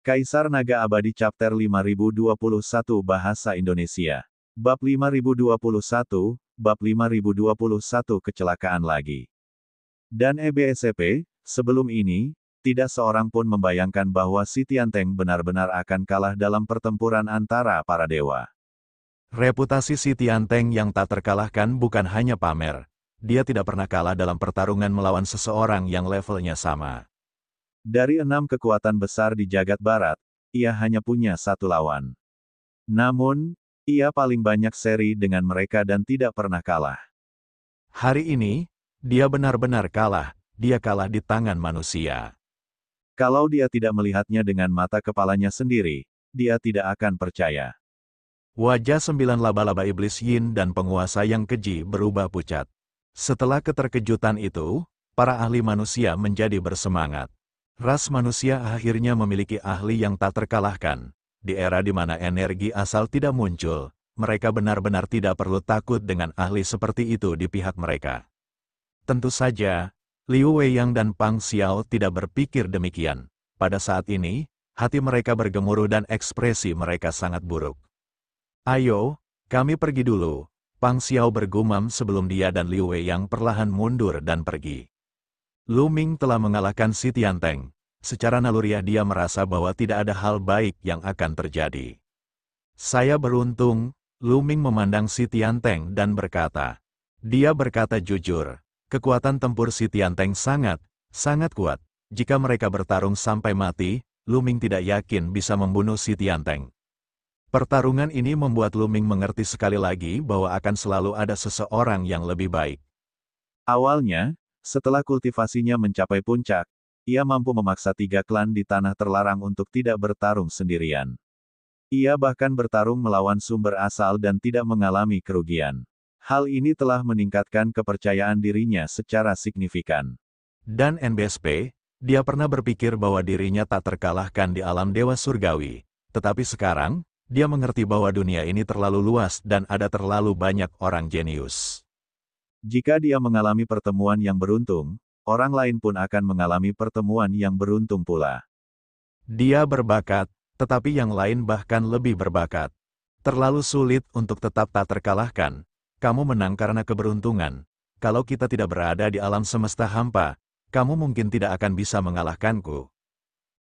Kaisar Naga Abadi Chapter 5021 Bahasa Indonesia. Bab 5021, Bab 5021 Kecelakaan lagi. Dan EBSCP, sebelum ini, tidak seorang pun membayangkan bahwa si Tianteng benar-benar akan kalah dalam pertempuran antara para dewa. Reputasi si Tianteng yang tak terkalahkan bukan hanya pamer. Dia tidak pernah kalah dalam pertarungan melawan seseorang yang levelnya sama. Dari 6 kekuatan besar di jagat barat, ia hanya punya satu lawan. Namun, ia paling banyak seri dengan mereka dan tidak pernah kalah. Hari ini, dia benar-benar kalah, dia kalah di tangan manusia. Kalau dia tidak melihatnya dengan mata kepalanya sendiri, dia tidak akan percaya. Wajah 9 laba-laba iblis Yin dan penguasa yang keji berubah pucat. Setelah keterkejutan itu, para ahli manusia menjadi bersemangat. Ras manusia akhirnya memiliki ahli yang tak terkalahkan. Di era di mana energi asal tidak muncul, mereka benar-benar tidak perlu takut dengan ahli seperti itu di pihak mereka. Tentu saja, Liu Weiyang dan Pang Xiao tidak berpikir demikian. Pada saat ini, hati mereka bergemuruh dan ekspresi mereka sangat buruk. Ayo, kami pergi dulu, Pang Xiao bergumam sebelum dia dan Liu Weiyang perlahan mundur dan pergi. Lu Ming telah mengalahkan si Tianteng. Secara naluriah dia merasa bahwa tidak ada hal baik yang akan terjadi. Saya beruntung, Lu Ming memandang si Tianteng dan berkata. Dia berkata jujur, kekuatan tempur si Tianteng sangat kuat. Jika mereka bertarung sampai mati, Lu Ming tidak yakin bisa membunuh si Tianteng. Pertarungan ini membuat Lu Ming mengerti sekali lagi bahwa akan selalu ada seseorang yang lebih baik. Awalnya, setelah kultivasinya mencapai puncak, ia mampu memaksa 3 klan di tanah terlarang untuk tidak bertarung sendirian. Ia bahkan bertarung melawan sumber asal dan tidak mengalami kerugian. Hal ini telah meningkatkan kepercayaan dirinya secara signifikan. Dan NBSP, dia pernah berpikir bahwa dirinya tak terkalahkan di alam dewa surgawi. Tetapi sekarang, dia mengerti bahwa dunia ini terlalu luas dan ada terlalu banyak orang jenius. Jika dia mengalami pertemuan yang beruntung, orang lain pun akan mengalami pertemuan yang beruntung pula. Dia berbakat, tetapi yang lain bahkan lebih berbakat. Terlalu sulit untuk tetap tak terkalahkan. Kamu menang karena keberuntungan. Kalau kita tidak berada di alam semesta hampa, kamu mungkin tidak akan bisa mengalahkanku.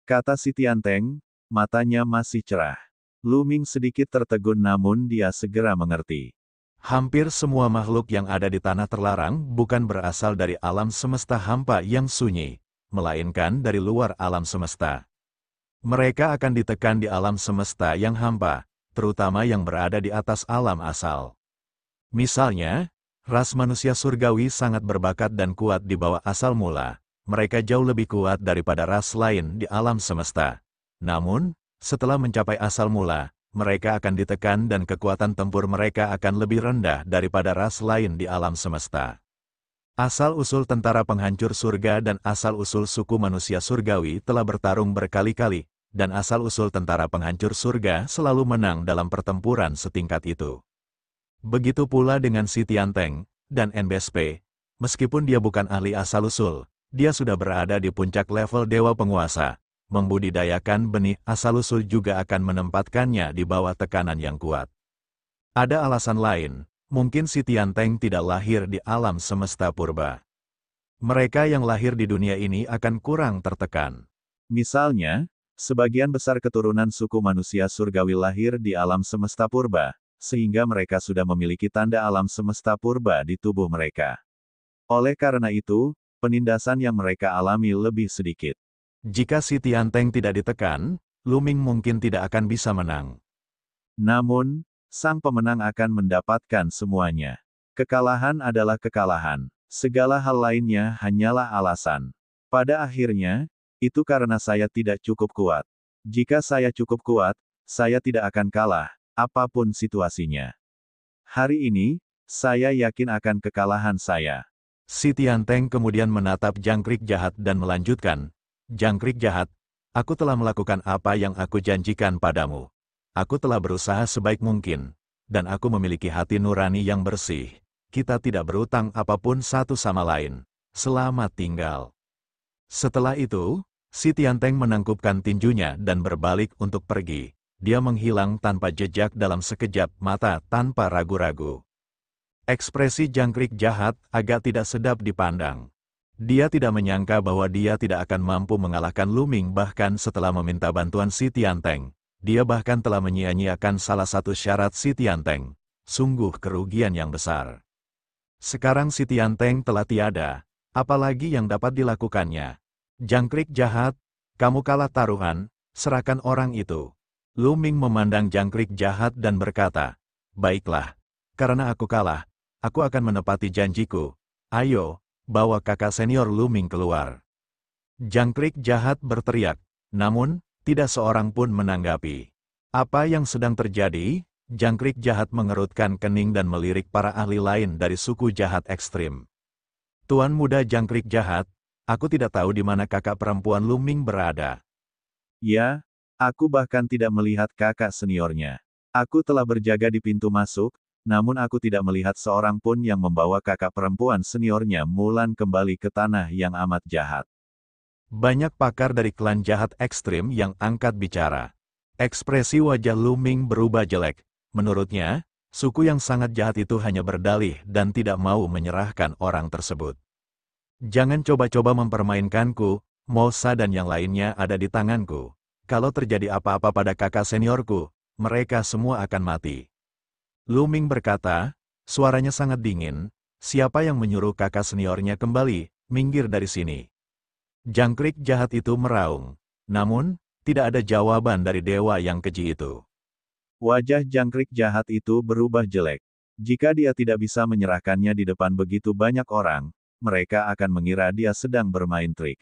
Kata si Tianteng, matanya masih cerah. Lu Ming sedikit tertegun namun dia segera mengerti. Hampir semua makhluk yang ada di tanah terlarang bukan berasal dari alam semesta hampa yang sunyi, melainkan dari luar alam semesta. Mereka akan ditekan di alam semesta yang hampa, terutama yang berada di atas alam asal. Misalnya, ras manusia surgawi sangat berbakat dan kuat di bawah asal mula. Mereka jauh lebih kuat daripada ras lain di alam semesta. Namun, setelah mencapai asal mula, mereka akan ditekan dan kekuatan tempur mereka akan lebih rendah daripada ras lain di alam semesta. Asal-usul tentara penghancur surga dan asal-usul suku manusia surgawi telah bertarung berkali-kali, dan asal-usul tentara penghancur surga selalu menang dalam pertempuran setingkat itu. Begitu pula dengan si Tianteng dan NBSP, meskipun dia bukan ahli asal-usul, dia sudah berada di puncak level dewa penguasa. Membudidayakan benih asal-usul juga akan menempatkannya di bawah tekanan yang kuat. Ada alasan lain, mungkin si Tianteng tidak lahir di alam semesta purba. Mereka yang lahir di dunia ini akan kurang tertekan. Misalnya, sebagian besar keturunan suku manusia surgawi lahir di alam semesta purba, sehingga mereka sudah memiliki tanda alam semesta purba di tubuh mereka. Oleh karena itu, penindasan yang mereka alami lebih sedikit. Jika si Tianteng tidak ditekan, Lu Ming mungkin tidak akan bisa menang. Namun, sang pemenang akan mendapatkan semuanya. Kekalahan adalah kekalahan. Segala hal lainnya hanyalah alasan. Pada akhirnya, itu karena saya tidak cukup kuat. Jika saya cukup kuat, saya tidak akan kalah, apapun situasinya. Hari ini, saya yakin akan kekalahan saya. Si Tianteng kemudian menatap jangkrik jahat dan melanjutkan. Jangkrik jahat, aku telah melakukan apa yang aku janjikan padamu. Aku telah berusaha sebaik mungkin, dan aku memiliki hati nurani yang bersih. Kita tidak berutang apapun satu sama lain. Selamat tinggal. Setelah itu, Si Tianteng menangkupkan tinjunya dan berbalik untuk pergi. Dia menghilang tanpa jejak dalam sekejap mata tanpa ragu-ragu. Ekspresi jangkrik jahat agak tidak sedap dipandang. Dia tidak menyangka bahwa dia tidak akan mampu mengalahkan Lu Ming bahkan setelah meminta bantuan si Tianteng. Dia bahkan telah menyia-nyiakan salah satu syarat si Tianteng. Sungguh kerugian yang besar. Sekarang si Tianteng telah tiada, apalagi yang dapat dilakukannya. Jangkrik jahat, kamu kalah taruhan, serahkan orang itu. Lu Ming memandang jangkrik jahat dan berkata, baiklah, karena aku kalah, aku akan menepati janjiku. Ayo, bawa kakak senior Lu Ming keluar. Jangkrik jahat berteriak, namun, tidak seorang pun menanggapi. Apa yang sedang terjadi? Jangkrik jahat mengerutkan kening dan melirik para ahli lain dari suku jahat ekstrim. Tuan muda jangkrik jahat, aku tidak tahu di mana kakak perempuan Lu Ming berada. Ya, aku bahkan tidak melihat kakak seniornya. Aku telah berjaga di pintu masuk, namun aku tidak melihat seorang pun yang membawa kakak perempuan seniornya Mulan kembali ke tanah yang amat jahat. Banyak pakar dari klan jahat ekstrim yang angkat bicara. Ekspresi wajah Lu Ming berubah jelek. Menurutnya, suku yang sangat jahat itu hanya berdalih dan tidak mau menyerahkan orang tersebut. Jangan coba-coba mempermainkanku, Mosa dan yang lainnya ada di tanganku. Kalau terjadi apa-apa pada kakak seniorku, mereka semua akan mati. Lu Ming berkata, suaranya sangat dingin, siapa yang menyuruh kakak seniornya kembali, minggir dari sini. Jangkrik jahat itu meraung, namun, tidak ada jawaban dari dewa yang keji itu. Wajah jangkrik jahat itu berubah jelek. Jika dia tidak bisa menyerahkannya di depan begitu banyak orang, mereka akan mengira dia sedang bermain trik.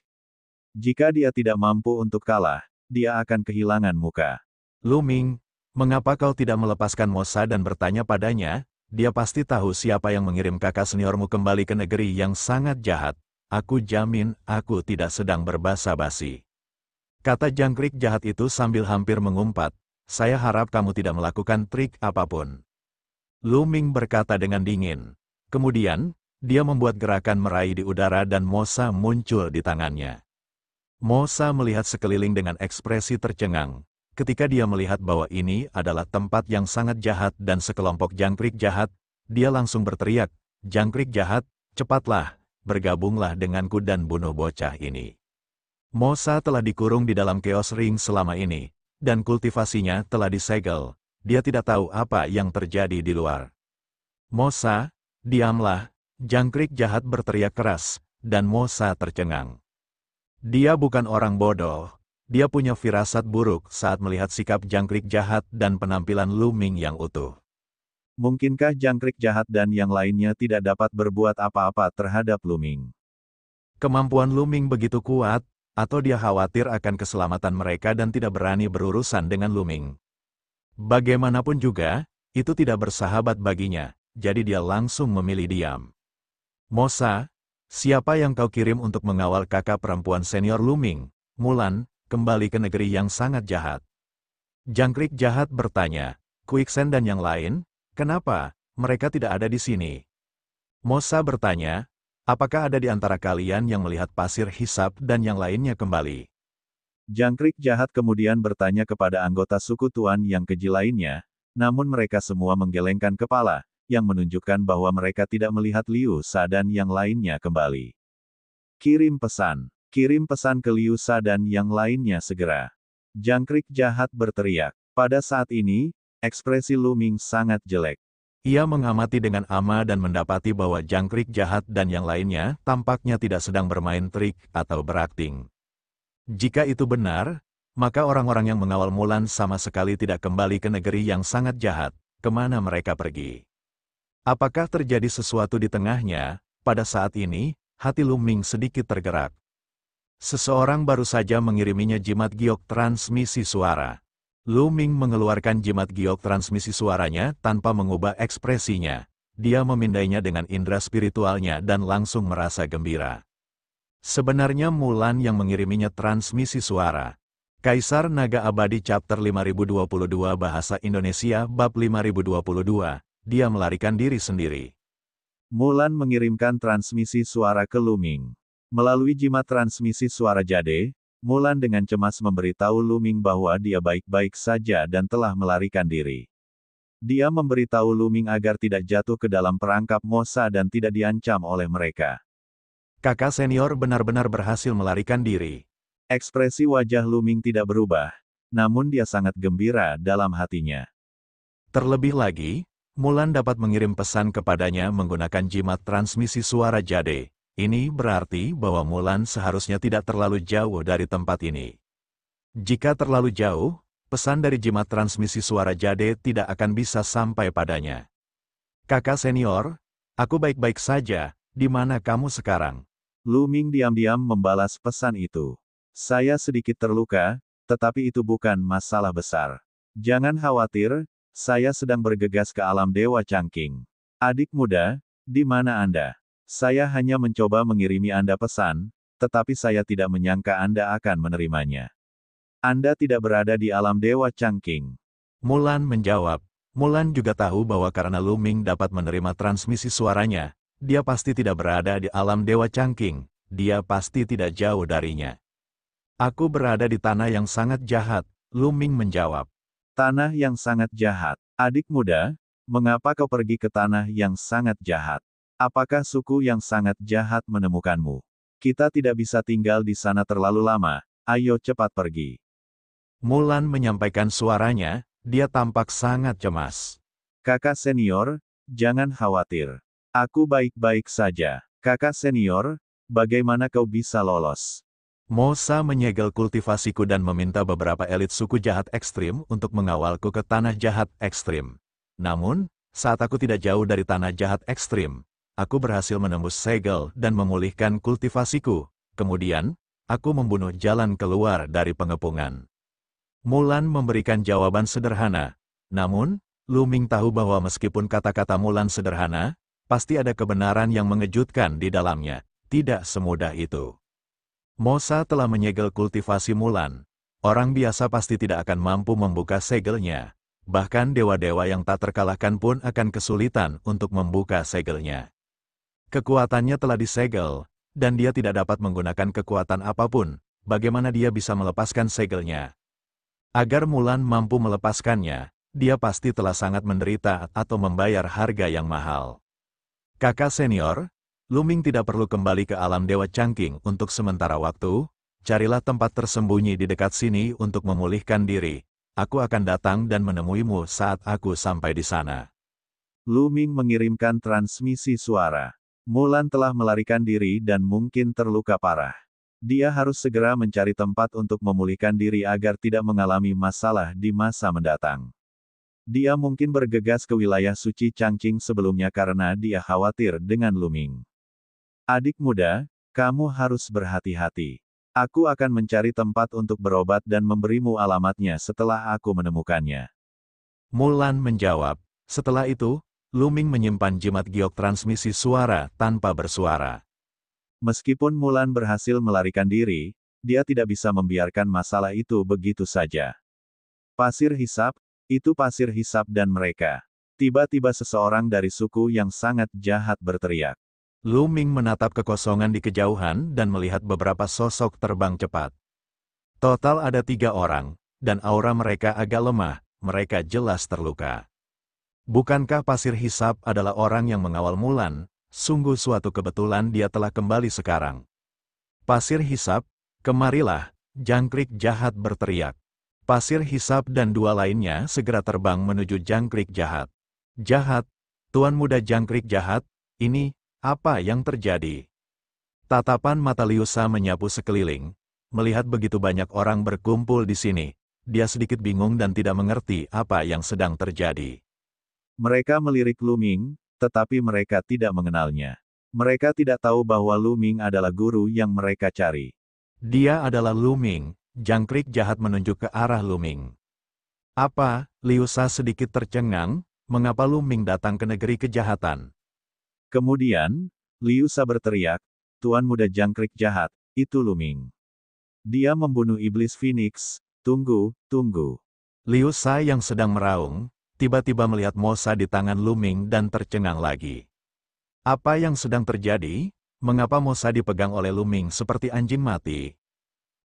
Jika dia tidak mampu untuk kalah, dia akan kehilangan muka. Lu Ming, mengapa kau tidak melepaskan Mosa dan bertanya padanya? Dia pasti tahu siapa yang mengirim kakak seniormu kembali ke negeri yang sangat jahat. Aku jamin, aku tidak sedang berbasa-basi. Kata jangkrik jahat itu sambil hampir mengumpat, saya harap kamu tidak melakukan trik apapun. Lu Ming berkata dengan dingin. Kemudian, dia membuat gerakan meraih di udara dan Mosa muncul di tangannya. Mosa melihat sekeliling dengan ekspresi tercengang. Ketika dia melihat bahwa ini adalah tempat yang sangat jahat dan sekelompok jangkrik jahat, dia langsung berteriak, jangkrik jahat, cepatlah, bergabunglah denganku dan bunuh bocah ini. Mosa telah dikurung di dalam Chaos Ring selama ini, dan kultivasinya telah disegel. Dia tidak tahu apa yang terjadi di luar. Mosa, diamlah, jangkrik jahat berteriak keras, dan Mosa tercengang. Dia bukan orang bodoh, dia punya firasat buruk saat melihat sikap jangkrik jahat dan penampilan Lu Ming yang utuh. Mungkinkah jangkrik jahat dan yang lainnya tidak dapat berbuat apa-apa terhadap Lu Ming? Kemampuan Lu Ming begitu kuat, atau dia khawatir akan keselamatan mereka dan tidak berani berurusan dengan Lu Ming. Bagaimanapun juga, itu tidak bersahabat baginya, jadi dia langsung memilih diam. Mosa, siapa yang kau kirim untuk mengawal kakak perempuan senior Lu Ming, Mulan, kembali ke negeri yang sangat jahat? Jangkrik jahat bertanya, Quicksand dan yang lain, kenapa mereka tidak ada di sini? Mosa bertanya, apakah ada di antara kalian yang melihat pasir hisap dan yang lainnya kembali? Jangkrik jahat kemudian bertanya kepada anggota suku Tuan yang keji lainnya, namun mereka semua menggelengkan kepala, yang menunjukkan bahwa mereka tidak melihat Liu Sha dan yang lainnya kembali. Kirim pesan ke Liu Sha dan yang lainnya segera. Jangkrik jahat berteriak. Pada saat ini, ekspresi Lu Ming sangat jelek. Ia mengamati dengan ama dan mendapati bahwa jangkrik jahat dan yang lainnya tampaknya tidak sedang bermain trik atau berakting. Jika itu benar, maka orang-orang yang mengawal Mulan sama sekali tidak kembali ke negeri yang sangat jahat, kemana mereka pergi. Apakah terjadi sesuatu di tengahnya? Pada saat ini, hati Lu Ming sedikit tergerak. Seseorang baru saja mengiriminya jimat giok transmisi suara. Lu Ming mengeluarkan jimat giok transmisi suaranya tanpa mengubah ekspresinya. Dia memindainya dengan indera spiritualnya dan langsung merasa gembira. Sebenarnya Mulan yang mengiriminya transmisi suara. Kaisar Naga Abadi Chapter 5022 Bahasa Indonesia Bab 5022. Dia melarikan diri sendiri. Mulan mengirimkan transmisi suara ke Lu Ming. Melalui jimat transmisi suara Jade, Mulan dengan cemas memberitahu Lu Ming bahwa dia baik-baik saja dan telah melarikan diri. Dia memberitahu Lu Ming agar tidak jatuh ke dalam perangkap Mosa dan tidak diancam oleh mereka. Kakak senior benar-benar berhasil melarikan diri. Ekspresi wajah Lu Ming tidak berubah, namun dia sangat gembira dalam hatinya. Terlebih lagi, Mulan dapat mengirim pesan kepadanya menggunakan jimat transmisi suara Jade. Ini berarti bahwa Mulan seharusnya tidak terlalu jauh dari tempat ini. Jika terlalu jauh, pesan dari jimat transmisi suara Jade tidak akan bisa sampai padanya. Kakak senior, aku baik-baik saja, di mana kamu sekarang? Lu Ming diam-diam membalas pesan itu. Saya sedikit terluka, tetapi itu bukan masalah besar. Jangan khawatir, saya sedang bergegas ke alam Dewa Changqing. Adik muda, di mana Anda? Saya hanya mencoba mengirimi Anda pesan, tetapi saya tidak menyangka Anda akan menerimanya. Anda tidak berada di alam Dewa Changqing. Mulan menjawab. Mulan juga tahu bahwa karena Lu Ming dapat menerima transmisi suaranya, dia pasti tidak berada di alam Dewa Changqing. Dia pasti tidak jauh darinya. Aku berada di tanah yang sangat jahat, Lu Ming menjawab. Tanah yang sangat jahat. Adik muda, mengapa kau pergi ke tanah yang sangat jahat? Apakah suku yang sangat jahat menemukanmu? Kita tidak bisa tinggal di sana terlalu lama, ayo cepat pergi. Mulan menyampaikan suaranya, dia tampak sangat cemas. Kakak senior, jangan khawatir. Aku baik-baik saja. Kakak senior, bagaimana kau bisa lolos? Mosa menyegel kultivasiku dan meminta beberapa elit suku jahat ekstrim untuk mengawalku ke tanah jahat ekstrim. Namun, saat aku tidak jauh dari tanah jahat ekstrim, aku berhasil menembus segel dan memulihkan kultivasiku. Kemudian, aku membunuh jalan keluar dari pengepungan. Mulan memberikan jawaban sederhana. Namun, Lu Ming tahu bahwa meskipun kata-kata Mulan sederhana, pasti ada kebenaran yang mengejutkan di dalamnya. Tidak semudah itu. Mosa telah menyegel kultivasi Mulan. Orang biasa pasti tidak akan mampu membuka segelnya. Bahkan dewa-dewa yang tak terkalahkan pun akan kesulitan untuk membuka segelnya. Kekuatannya telah disegel, dan dia tidak dapat menggunakan kekuatan apapun. Bagaimana dia bisa melepaskan segelnya? Agar Mulan mampu melepaskannya, dia pasti telah sangat menderita atau membayar harga yang mahal. Kakak senior, Lu Ming tidak perlu kembali ke alam Dewa Changqing untuk sementara waktu. Carilah tempat tersembunyi di dekat sini untuk memulihkan diri. Aku akan datang dan menemuimu saat aku sampai di sana. Lu Ming mengirimkan transmisi suara. Mulan telah melarikan diri dan mungkin terluka parah. Dia harus segera mencari tempat untuk memulihkan diri agar tidak mengalami masalah di masa mendatang. Dia mungkin bergegas ke wilayah suci Changqing sebelumnya karena dia khawatir dengan Lu Ming. Adik muda, kamu harus berhati-hati. Aku akan mencari tempat untuk berobat dan memberimu alamatnya setelah aku menemukannya. Mulan menjawab. Setelah itu, Lu Ming menyimpan jimat giok transmisi suara tanpa bersuara. Meskipun Mulan berhasil melarikan diri, dia tidak bisa membiarkan masalah itu begitu saja. Pasir hisap, itu pasir hisap dan mereka. Tiba-tiba seseorang dari suku yang sangat jahat berteriak. Lu Ming menatap kekosongan di kejauhan dan melihat beberapa sosok terbang cepat. Total ada 3 orang, dan aura mereka agak lemah, mereka jelas terluka. Bukankah pasir hisap adalah orang yang mengawal Mulan? Sungguh suatu kebetulan dia telah kembali sekarang. Pasir hisap, kemarilah, jangkrik jahat berteriak. Pasir hisap dan 2 lainnya segera terbang menuju jangkrik jahat. Jahat, Tuan Muda Jangkrik Jahat, ini, apa yang terjadi? Tatapan mata Liu Sha menyapu sekeliling. Melihat begitu banyak orang berkumpul di sini, dia sedikit bingung dan tidak mengerti apa yang sedang terjadi. Mereka melirik Lu Ming, tetapi mereka tidak mengenalnya. Mereka tidak tahu bahwa Lu Ming adalah guru yang mereka cari. Dia adalah Lu Ming, jangkrik jahat menunjuk ke arah Lu Ming. Apa? Liu Sha sedikit tercengang, mengapa Lu Ming datang ke negeri kejahatan? Kemudian, Liu Sha berteriak, Tuan Muda Jangkrik Jahat, itu Lu Ming. Dia membunuh iblis Phoenix, tunggu. Liu Sha yang sedang meraung, tiba-tiba melihat Mosa di tangan Lu Ming dan tercengang lagi. Apa yang sedang terjadi? Mengapa Mosa dipegang oleh Lu Ming seperti anjing mati?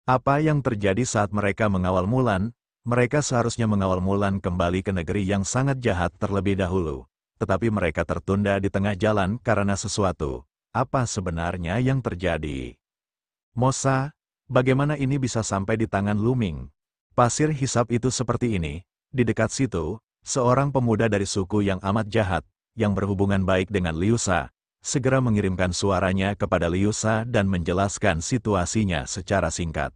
Apa yang terjadi saat mereka mengawal Mulan? Mereka seharusnya mengawal Mulan kembali ke negeri yang sangat jahat terlebih dahulu. Tetapi mereka tertunda di tengah jalan karena sesuatu. Apa sebenarnya yang terjadi? Mosa, bagaimana ini bisa sampai di tangan Lu Ming? Pasir hisap itu seperti ini. Di dekat situ, seorang pemuda dari suku yang amat jahat, yang berhubungan baik dengan Liu Sha, segera mengirimkan suaranya kepada Liu Sha dan menjelaskan situasinya secara singkat.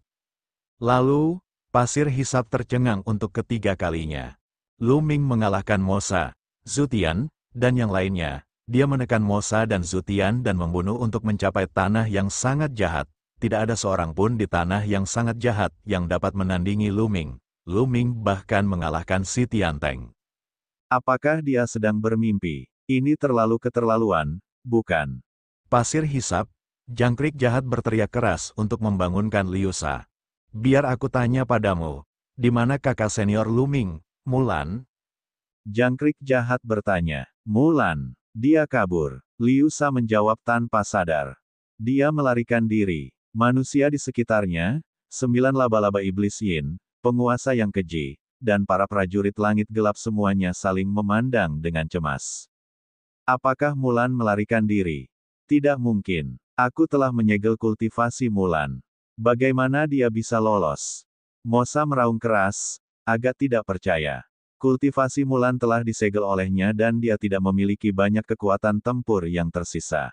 Lalu, pasir hisap tercengang untuk ketiga kalinya. Lu Ming mengalahkan Mosa, Zutian, dan yang lainnya. Dia menekan Mosa dan Zutian dan membunuh untuk mencapai tanah yang sangat jahat. Tidak ada seorang pun di tanah yang sangat jahat yang dapat menandingi Lu Ming. Lu Ming bahkan mengalahkan si Tianteng. Apakah dia sedang bermimpi? Ini terlalu keterlaluan, bukan? Pasir hisap, jangkrik jahat berteriak keras untuk membangunkan Liu Sha. Biar aku tanya padamu, di mana kakak senior Lu Ming, Mulan? Jangkrik jahat bertanya. Mulan, dia kabur. Liu Sha menjawab tanpa sadar. Dia melarikan diri. Manusia di sekitarnya, 9 laba-laba iblis Yin, penguasa yang keji, dan para prajurit langit gelap semuanya saling memandang dengan cemas. Apakah Mulan melarikan diri? Tidak mungkin. Aku telah menyegel kultivasi Mulan. Bagaimana dia bisa lolos? Mosa meraung keras, agak tidak percaya. Kultivasi Mulan telah disegel olehnya dan dia tidak memiliki banyak kekuatan tempur yang tersisa.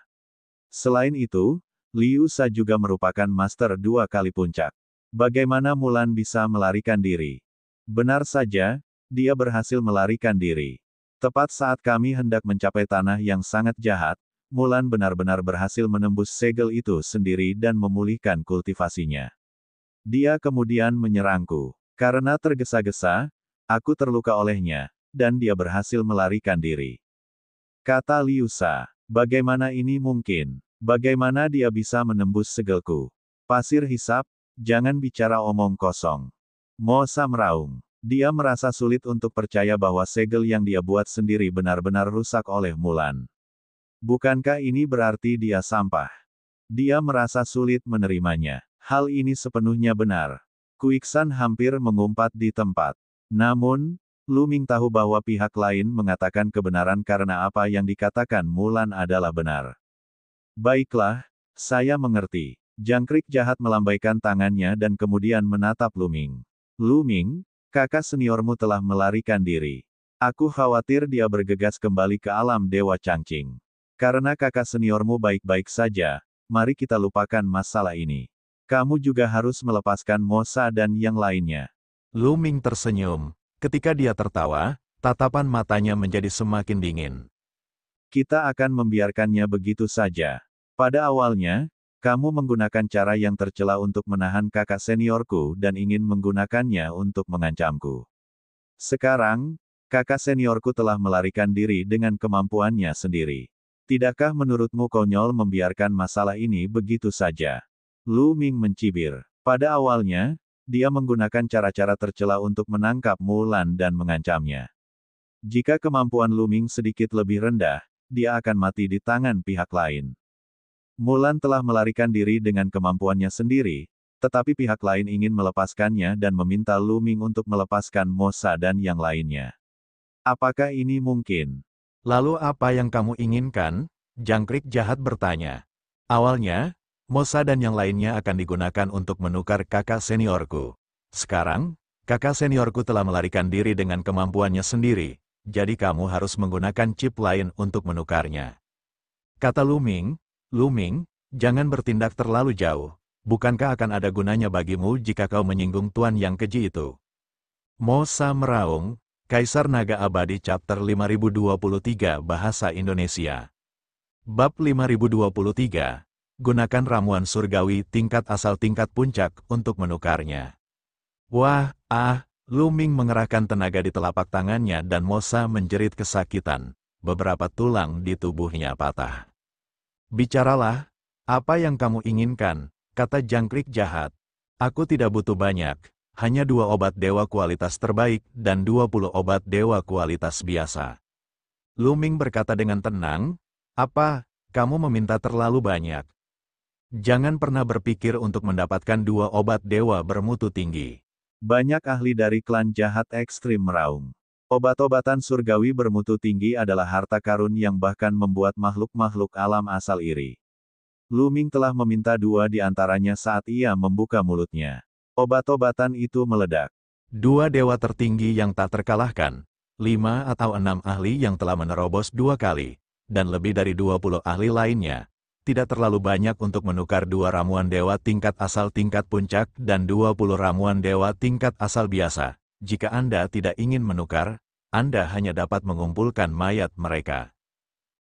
Selain itu, Liu Sha juga merupakan master 2 kali puncak. Bagaimana Mulan bisa melarikan diri? Benar saja, dia berhasil melarikan diri. Tepat saat kami hendak mencapai tanah yang sangat jahat, Mulan benar-benar berhasil menembus segel itu sendiri dan memulihkan kultivasinya. Dia kemudian menyerangku. Karena tergesa-gesa, aku terluka olehnya, dan dia berhasil melarikan diri. Kata Liu Sha, bagaimana ini mungkin? Bagaimana dia bisa menembus segelku? Pasir hisap, jangan bicara omong kosong. Mosa meraung. Dia merasa sulit untuk percaya bahwa segel yang dia buat sendiri benar-benar rusak oleh Mulan. Bukankah ini berarti dia sampah? Dia merasa sulit menerimanya. Hal ini sepenuhnya benar. Kuiksan hampir mengumpat di tempat. Namun, Lu Ming tahu bahwa pihak lain mengatakan kebenaran karena apa yang dikatakan Mulan adalah benar. Baiklah, saya mengerti. Jangkrik jahat melambaikan tangannya dan kemudian menatap Lu Ming. Lu Ming, kakak seniormu telah melarikan diri. Aku khawatir dia bergegas kembali ke alam Dewa Changqing. Karena kakak seniormu baik-baik saja, mari kita lupakan masalah ini. Kamu juga harus melepaskan Mosa dan yang lainnya. Lu Ming tersenyum. Ketika dia tertawa, tatapan matanya menjadi semakin dingin. Kita akan membiarkannya begitu saja. Pada awalnya, kamu menggunakan cara yang tercela untuk menahan kakak seniorku dan ingin menggunakannya untuk mengancamku. Sekarang, kakak seniorku telah melarikan diri dengan kemampuannya sendiri. Tidakkah menurutmu konyol membiarkan masalah ini begitu saja? Lu Ming mencibir. Pada awalnya, dia menggunakan cara-cara tercela untuk menangkap Mulan dan mengancamnya. Jika kemampuan Lu Ming sedikit lebih rendah, dia akan mati di tangan pihak lain. Mulan telah melarikan diri dengan kemampuannya sendiri, tetapi pihak lain ingin melepaskannya dan meminta Lu Ming untuk melepaskan Mosa dan yang lainnya. Apakah ini mungkin? Lalu apa yang kamu inginkan? Jangkrik jahat bertanya. Awalnya, Mosa dan yang lainnya akan digunakan untuk menukar kakak seniorku. Sekarang, kakak seniorku telah melarikan diri dengan kemampuannya sendiri, jadi kamu harus menggunakan chip lain untuk menukarnya. Kata Lu Ming, jangan bertindak terlalu jauh. Bukankah akan ada gunanya bagimu jika kau menyinggung tuan yang keji itu? Mosa meraung, Kaisar Naga Abadi Chapter 5023 Bahasa Indonesia. Bab 5023, gunakan ramuan surgawi tingkat asal tingkat puncak untuk menukarnya. Wah, Lu Ming mengerahkan tenaga di telapak tangannya dan Mosa menjerit kesakitan. Beberapa tulang di tubuhnya patah. Bicaralah, apa yang kamu inginkan, kata jangkrik jahat. Aku tidak butuh banyak, hanya 2 obat dewa kualitas terbaik dan 20 obat dewa kualitas biasa. Lu Ming berkata dengan tenang, apa, kamu meminta terlalu banyak? Jangan pernah berpikir untuk mendapatkan 2 obat dewa bermutu tinggi. Banyak ahli dari klan jahat ekstrim meraung. Obat-obatan surgawi bermutu tinggi adalah harta karun yang bahkan membuat makhluk-makhluk alam asal iri. Lu Ming telah meminta 2 di antaranya saat ia membuka mulutnya. Obat-obatan itu meledak. 2 dewa tertinggi yang tak terkalahkan, 5 atau 6 ahli yang telah menerobos 2 kali, dan lebih dari 20 ahli lainnya. Tidak terlalu banyak untuk menukar 2 ramuan dewa tingkat asal tingkat puncak dan 20 ramuan dewa tingkat asal biasa. Jika Anda tidak ingin menukar, Anda hanya dapat mengumpulkan mayat mereka.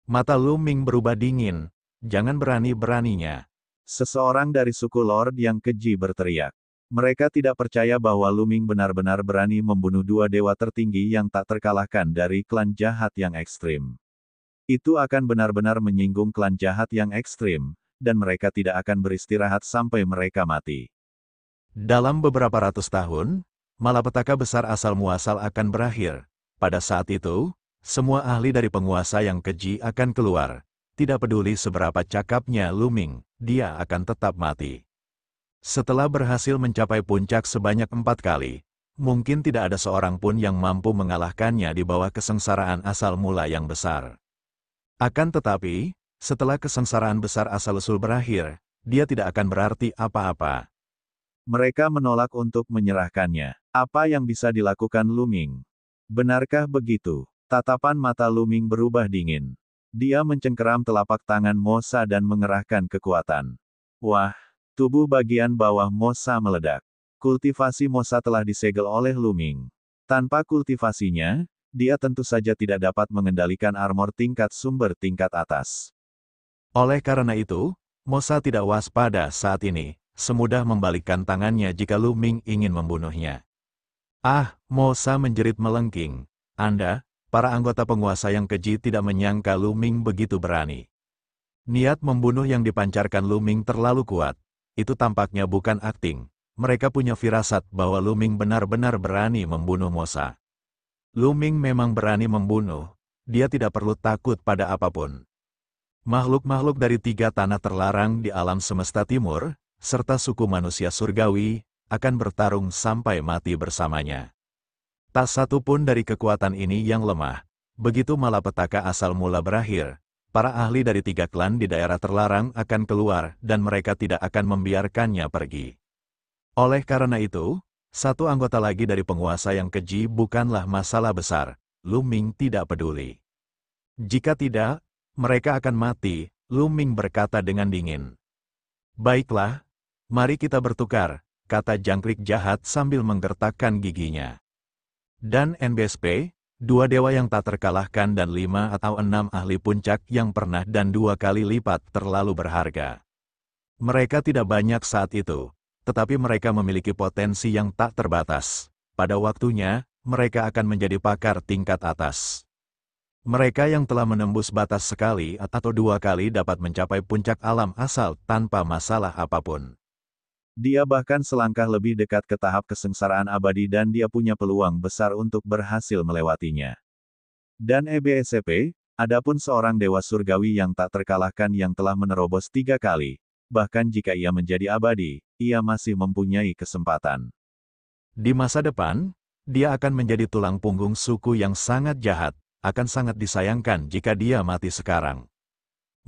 Mata Lu Ming berubah dingin. Jangan berani-beraninya. Seseorang dari suku Lord yang keji berteriak. Mereka tidak percaya bahwa Lu Ming benar-benar berani membunuh 2 dewa tertinggi yang tak terkalahkan dari klan jahat yang ekstrim. Itu akan benar-benar menyinggung klan jahat yang ekstrim, dan mereka tidak akan beristirahat sampai mereka mati. Dalam beberapa ratus tahun, malapetaka besar asal-muasal akan berakhir. Pada saat itu, semua ahli dari penguasa yang keji akan keluar. Tidak peduli seberapa cakapnya Lu Ming, dia akan tetap mati. Setelah berhasil mencapai puncak sebanyak 4 kali, mungkin tidak ada seorang pun yang mampu mengalahkannya di bawah kesengsaraan asal mula yang besar. Akan tetapi, setelah kesengsaraan besar asal-usul berakhir, dia tidak akan berarti apa-apa. Mereka menolak untuk menyerahkannya. Apa yang bisa dilakukan Lu Ming? Benarkah begitu? Tatapan mata Lu Ming berubah dingin. Dia mencengkeram telapak tangan Mosa dan mengerahkan kekuatan. Wah, tubuh bagian bawah Mosa meledak. Kultivasi Mosa telah disegel oleh Lu Ming. Tanpa kultivasinya, dia tentu saja tidak dapat mengendalikan armor tingkat sumber tingkat atas. Oleh karena itu, Mosa tidak waspada saat ini, semudah membalikkan tangannya jika Lu Ming ingin membunuhnya. Ah, Mosa menjerit melengking. Anda, para anggota penguasa yang keji tidak menyangka Lu Ming begitu berani. Niat membunuh yang dipancarkan Lu Ming terlalu kuat. Itu tampaknya bukan akting. Mereka punya firasat bahwa Lu Ming benar-benar berani membunuh Mosa. Lu Ming memang berani membunuh. Dia tidak perlu takut pada apapun. Makhluk-makhluk dari 3 tanah terlarang di alam semesta timur, serta suku manusia surgawi, akan bertarung sampai mati bersamanya. Tak satu pun dari kekuatan ini yang lemah. Begitu malapetaka asal mula berakhir, para ahli dari 3 klan di daerah terlarang akan keluar dan mereka tidak akan membiarkannya pergi. Oleh karena itu, 1 anggota lagi dari penguasa yang keji bukanlah masalah besar. Lu Ming tidak peduli. Jika tidak, mereka akan mati, Lu Ming berkata dengan dingin. Baiklah, mari kita bertukar, kata jangkrik jahat sambil menggertakkan giginya. Dan NBSP, 2 dewa yang tak terkalahkan dan 5 atau 6 ahli puncak yang pernah dan 2 kali lipat terlalu berharga. Mereka tidak banyak saat itu, tetapi mereka memiliki potensi yang tak terbatas. Pada waktunya, mereka akan menjadi pakar tingkat atas. Mereka yang telah menembus batas sekali atau 2 kali dapat mencapai puncak alam asal tanpa masalah apapun. Dia bahkan selangkah lebih dekat ke tahap kesengsaraan abadi dan dia punya peluang besar untuk berhasil melewatinya. Dan EBSCP, adapun seorang dewa surgawi yang tak terkalahkan yang telah menerobos 3 kali, bahkan jika ia menjadi abadi, ia masih mempunyai kesempatan. Di masa depan, dia akan menjadi tulang punggung suku yang sangat jahat, akan sangat disayangkan jika dia mati sekarang.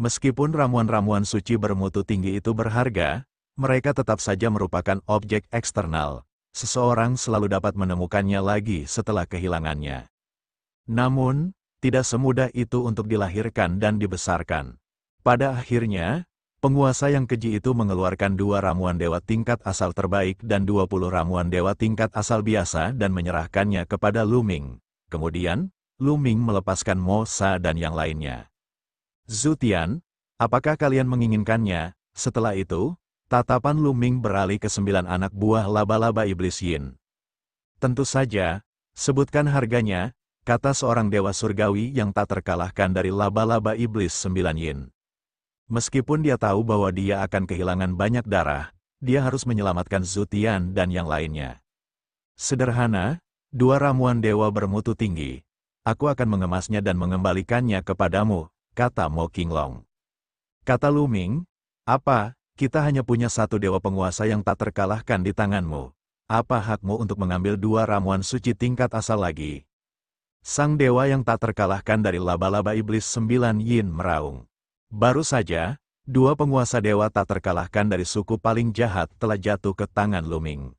Meskipun ramuan-ramuan suci bermutu tinggi itu berharga, mereka tetap saja merupakan objek eksternal. Seseorang selalu dapat menemukannya lagi setelah kehilangannya. Namun, tidak semudah itu untuk dilahirkan dan dibesarkan. Pada akhirnya, penguasa yang keji itu mengeluarkan 2 ramuan dewa tingkat asal terbaik dan 20 ramuan dewa tingkat asal biasa dan menyerahkannya kepada Lu Ming. Kemudian, Lu Ming melepaskan Mosa dan yang lainnya. Zutian, apakah kalian menginginkannya? Setelah itu, tatapan Lu Ming beralih ke 9 anak buah laba-laba iblis Yin. Tentu saja, sebutkan harganya, kata seorang dewa surgawi yang tak terkalahkan dari laba-laba iblis 9 Yin. Meskipun dia tahu bahwa dia akan kehilangan banyak darah, dia harus menyelamatkan Zutian dan yang lainnya. Sederhana, 2 ramuan dewa bermutu tinggi. Aku akan mengemasnya dan mengembalikannya kepadamu, kata Mo Qinglong. Kata Lu Ming, apa, Kita hanya punya satu dewa penguasa yang tak terkalahkan di tanganmu. Apa hakmu untuk mengambil 2 ramuan suci tingkat asal lagi? Sang dewa yang tak terkalahkan dari laba-laba iblis 9 yin meraung. Baru saja, 2 penguasa dewa tak terkalahkan dari suku paling jahat telah jatuh ke tangan Lu Ming.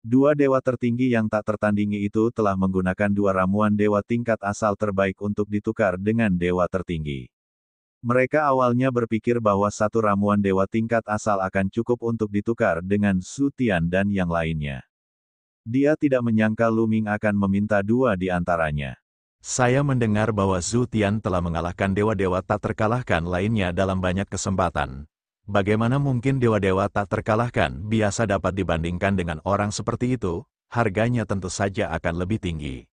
2 dewa tertinggi yang tak tertandingi itu telah menggunakan 2 ramuan dewa tingkat asal terbaik untuk ditukar dengan dewa tertinggi. Mereka awalnya berpikir bahwa 1 ramuan dewa tingkat asal akan cukup untuk ditukar dengan Su Tian dan yang lainnya. Dia tidak menyangka Lu Ming akan meminta 2 di antaranya. Saya mendengar bahwa Zhu Tian telah mengalahkan dewa-dewa tak terkalahkan lainnya dalam banyak kesempatan. Bagaimana mungkin dewa-dewa tak terkalahkan biasa dapat dibandingkan dengan orang seperti itu? Harganya tentu saja akan lebih tinggi.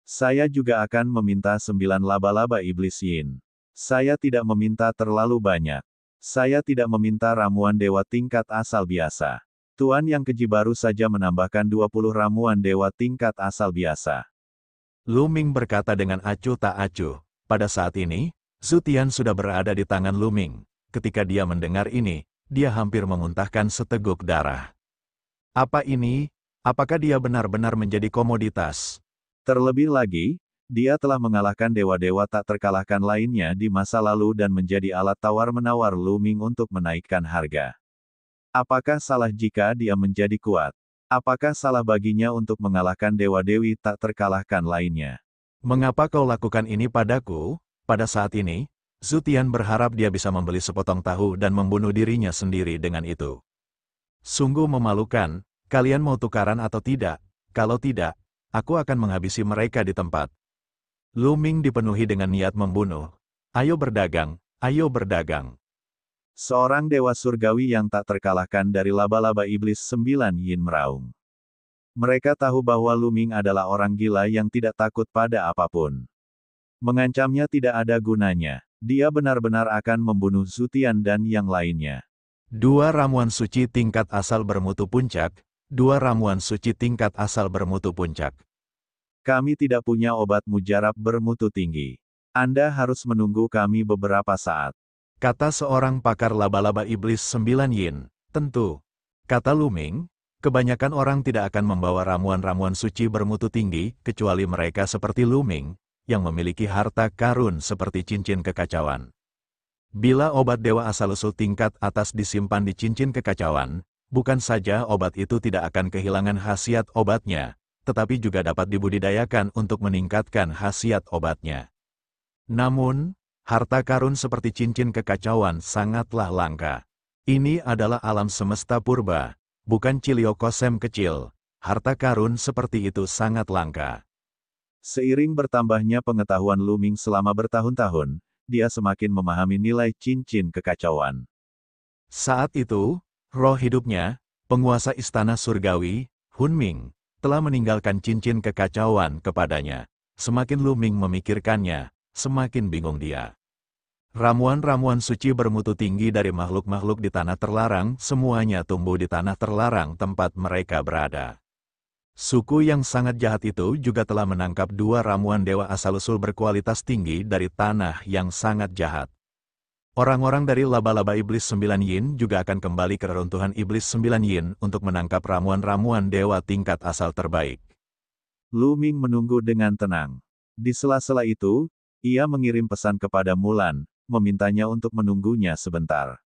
Saya juga akan meminta 9 laba-laba iblis yin. Saya tidak meminta terlalu banyak. Saya tidak meminta ramuan dewa tingkat asal biasa. Tuan yang keji baru saja menambahkan 20 ramuan dewa tingkat asal biasa. Lu Ming berkata dengan acuh tak acuh. Pada saat ini, Zhu Tian sudah berada di tangan Lu Ming. Ketika dia mendengar ini, dia hampir memuntahkan seteguk darah. Apa ini? Apakah dia benar-benar menjadi komoditas? Terlebih lagi, dia telah mengalahkan dewa-dewa tak terkalahkan lainnya di masa lalu dan menjadi alat tawar-menawar Lu Ming untuk menaikkan harga. Apakah salah jika dia menjadi kuat? Apakah salah baginya untuk mengalahkan dewa-dewi tak terkalahkan lainnya? Mengapa kau lakukan ini padaku? Pada saat ini, Zhu Tian berharap dia bisa membeli sepotong tahu dan membunuh dirinya sendiri dengan itu. Sungguh memalukan, kalian mau tukaran atau tidak? Kalau tidak, aku akan menghabisi mereka di tempat. Lu Ming dipenuhi dengan niat membunuh. Ayo berdagang, ayo berdagang. Seorang dewa surgawi yang tak terkalahkan dari laba-laba iblis 9 yin meraung. Mereka tahu bahwa Lu Ming adalah orang gila yang tidak takut pada apapun. Mengancamnya tidak ada gunanya. Dia benar-benar akan membunuh Zhu Tian dan yang lainnya. 2 ramuan suci tingkat asal bermutu puncak, 2 ramuan suci tingkat asal bermutu puncak. Kami tidak punya obat mujarab bermutu tinggi. Anda harus menunggu kami beberapa saat. Kata seorang pakar laba-laba iblis 9 yin. Tentu. Kata Lu Ming, kebanyakan orang tidak akan membawa ramuan-ramuan suci bermutu tinggi, kecuali mereka seperti Lu Ming, yang memiliki harta karun seperti cincin kekacauan. Bila obat dewa asal-usul tingkat atas disimpan di cincin kekacauan, bukan saja obat itu tidak akan kehilangan khasiat obatnya, tetapi juga dapat dibudidayakan untuk meningkatkan khasiat obatnya. Namun, harta karun seperti cincin kekacauan sangatlah langka. Ini adalah alam semesta purba, bukan Ciliokosem kecil. Harta karun seperti itu sangat langka. Seiring bertambahnya pengetahuan Lu Ming selama bertahun-tahun, dia semakin memahami nilai cincin kekacauan. Saat itu, roh hidupnya, penguasa istana surgawi, Hun Ming, telah meninggalkan cincin kekacauan kepadanya. Semakin Lu Ming memikirkannya, semakin bingung dia. Ramuan-ramuan suci bermutu tinggi dari makhluk-makhluk di tanah terlarang, semuanya tumbuh di tanah terlarang tempat mereka berada. Suku yang sangat jahat itu juga telah menangkap 2 ramuan dewa asal-usul berkualitas tinggi dari tanah yang sangat jahat. Orang-orang dari laba-laba iblis 9 yin juga akan kembali ke reruntuhan iblis 9 yin untuk menangkap ramuan-ramuan dewa tingkat asal terbaik. Lu Ming menunggu dengan tenang. Di sela-sela itu, ia mengirim pesan kepada Mulan, memintanya untuk menunggunya sebentar.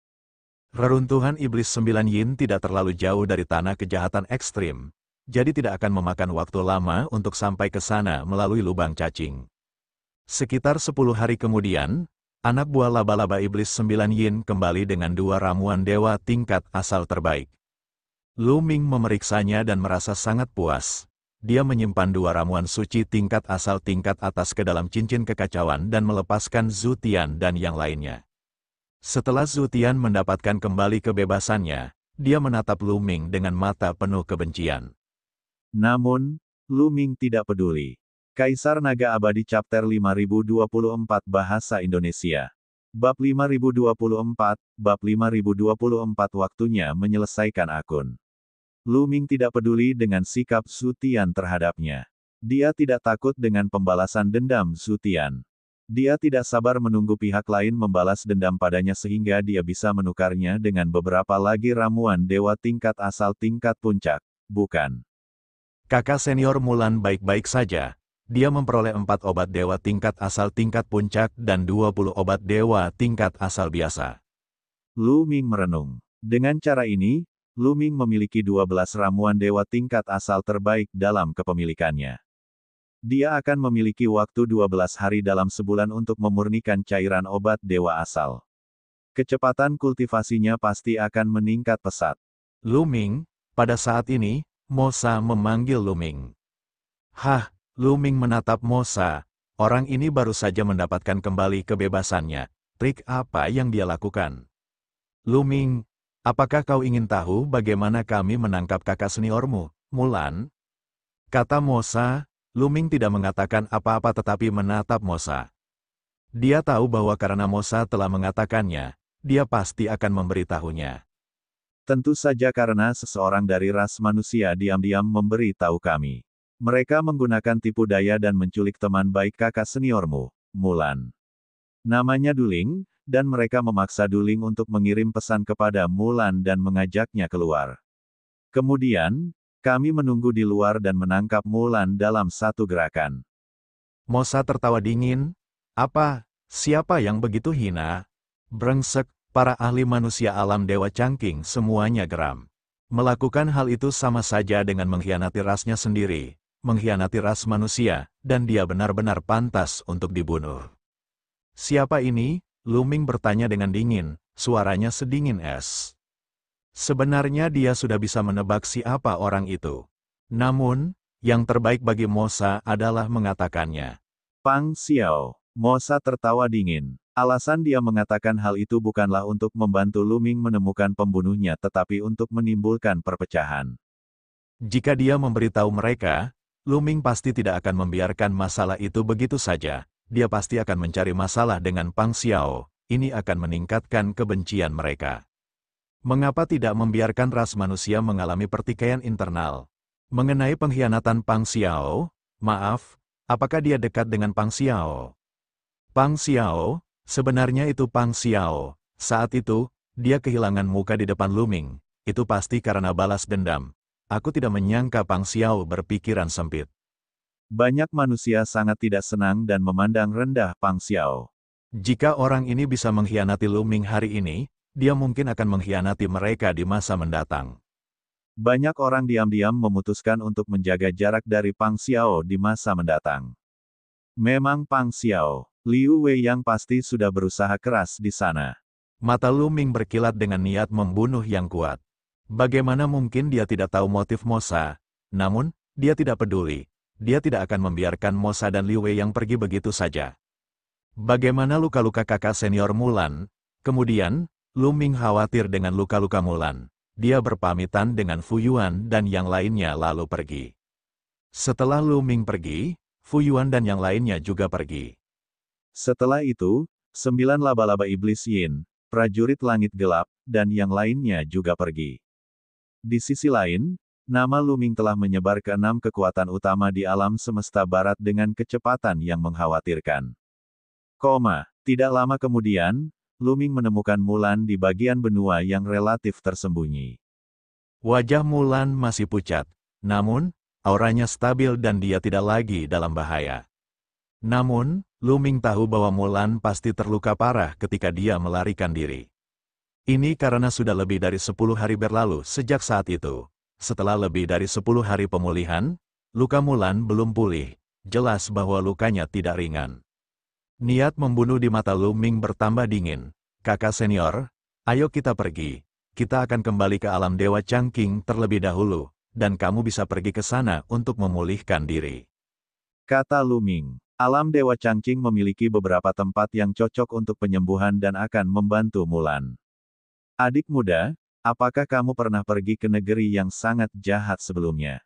Reruntuhan iblis 9 yin tidak terlalu jauh dari tanah kejahatan ekstrim, jadi tidak akan memakan waktu lama untuk sampai ke sana melalui lubang cacing. Sekitar 10 hari kemudian, anak buah laba-laba iblis 9 yin kembali dengan 2 ramuan dewa tingkat asal terbaik. Lu Ming memeriksanya dan merasa sangat puas. Dia menyimpan 2 ramuan suci tingkat asal tingkat atas ke dalam cincin kekacauan dan melepaskan Zhu Tian dan yang lainnya. Setelah Zhu Tian mendapatkan kembali kebebasannya, dia menatap Lu Ming dengan mata penuh kebencian. Namun, Lu Ming tidak peduli. Kaisar Naga Abadi Chapter 5024 Bahasa Indonesia. Bab 5024, Bab 5024 waktunya menyelesaikan akun. Lu Ming tidak peduli dengan sikap Zhu Tian terhadapnya. Dia tidak takut dengan pembalasan dendam Zhu Tian. Dia tidak sabar menunggu pihak lain membalas dendam padanya sehingga dia bisa menukarnya dengan beberapa lagi ramuan dewa tingkat asal tingkat puncak, bukan? Kakak senior Mulan baik-baik saja. Dia memperoleh 4 obat dewa tingkat asal tingkat puncak dan 20 obat dewa tingkat asal biasa. Lu Ming merenung. Dengan cara ini, Lu Ming memiliki 12 ramuan dewa tingkat asal terbaik dalam kepemilikannya. Dia akan memiliki waktu 12 hari dalam sebulan untuk memurnikan cairan obat dewa asal. Kecepatan kultivasinya pasti akan meningkat pesat. Lu Ming, pada saat ini, Mosa memanggil Lu Ming. Hah, Lu Ming menatap Mosa. Orang ini baru saja mendapatkan kembali kebebasannya. Trik apa yang dia lakukan? Lu Ming, apakah kau ingin tahu bagaimana kami menangkap kakak seniormu, Mulan? Kata Mosa. Lu Ming tidak mengatakan apa-apa tetapi menatap Mosa. Dia tahu bahwa karena Mosa telah mengatakannya, dia pasti akan memberitahunya. Tentu saja karena seseorang dari ras manusia diam-diam memberi tahu kami. Mereka menggunakan tipu daya dan menculik teman baik kakak seniormu, Mulan. Namanya Duling, dan mereka memaksa Duling untuk mengirim pesan kepada Mulan dan mengajaknya keluar. Kemudian, kami menunggu di luar dan menangkap Mulan dalam satu gerakan. Mosa tertawa dingin. Apa? Siapa yang begitu hina? Brengsek, para ahli manusia alam Dewa Changqing semuanya geram. Melakukan hal itu sama saja dengan mengkhianati rasnya sendiri, mengkhianati ras manusia, dan dia benar-benar pantas untuk dibunuh. Siapa ini? Lu Ming bertanya dengan dingin, suaranya sedingin es. Sebenarnya dia sudah bisa menebak siapa orang itu. Namun, yang terbaik bagi Mosa adalah mengatakannya. Pang Xiao. Mosa tertawa dingin. Alasan dia mengatakan hal itu bukanlah untuk membantu Lu Ming menemukan pembunuhnya tetapi untuk menimbulkan perpecahan. Jika dia memberitahu mereka, Lu Ming pasti tidak akan membiarkan masalah itu begitu saja. Dia pasti akan mencari masalah dengan Pang Xiao. Ini akan meningkatkan kebencian mereka. Mengapa tidak membiarkan ras manusia mengalami pertikaian internal? Mengenai pengkhianatan Pang Xiao, maaf, apakah dia dekat dengan Pang Xiao? Pang Xiao, sebenarnya itu Pang Xiao. Saat itu, dia kehilangan muka di depan Lu Ming. Itu pasti karena balas dendam. Aku tidak menyangka Pang Xiao berpikiran sempit. Banyak manusia sangat tidak senang dan memandang rendah Pang Xiao. Jika orang ini bisa mengkhianati Lu Ming hari ini, dia mungkin akan mengkhianati mereka di masa mendatang. Banyak orang diam-diam memutuskan untuk menjaga jarak dari Pang Xiao di masa mendatang. Memang Pang Xiao, Liu Wei yang pasti sudah berusaha keras di sana. Mata Lu Ming berkilat dengan niat membunuh yang kuat. Bagaimana mungkin dia tidak tahu motif Mosa? Namun, dia tidak peduli. Dia tidak akan membiarkan Mosa dan Liu Wei yang pergi begitu saja. Bagaimana luka-luka kakak senior Mulan? Kemudian, Lu Ming khawatir dengan luka-luka Mulan. Dia berpamitan dengan Fu Yuan dan yang lainnya lalu pergi. Setelah Lu Ming pergi, Fu Yuan dan yang lainnya juga pergi. Setelah itu, 9 laba-laba iblis Yin, prajurit langit gelap, dan yang lainnya juga pergi. Di sisi lain, nama Lu Ming telah menyebar ke 6 kekuatan utama di alam semesta barat dengan kecepatan yang mengkhawatirkan. Tidak lama kemudian, Lu Ming menemukan Mulan di bagian benua yang relatif tersembunyi. Wajah Mulan masih pucat, namun, auranya stabil dan dia tidak lagi dalam bahaya. Namun, Lu Ming tahu bahwa Mulan pasti terluka parah ketika dia melarikan diri. Ini karena sudah lebih dari 10 hari berlalu sejak saat itu. Setelah lebih dari 10 hari pemulihan, luka Mulan belum pulih, jelas bahwa lukanya tidak ringan. Niat membunuh di mata Lu Ming bertambah dingin. Kakak senior, ayo kita pergi. Kita akan kembali ke alam Dewa Changqing terlebih dahulu, dan kamu bisa pergi ke sana untuk memulihkan diri. Kata Lu Ming, alam Dewa Changqing memiliki beberapa tempat yang cocok untuk penyembuhan dan akan membantu Mulan. Adik muda, apakah kamu pernah pergi ke negeri yang sangat jahat sebelumnya?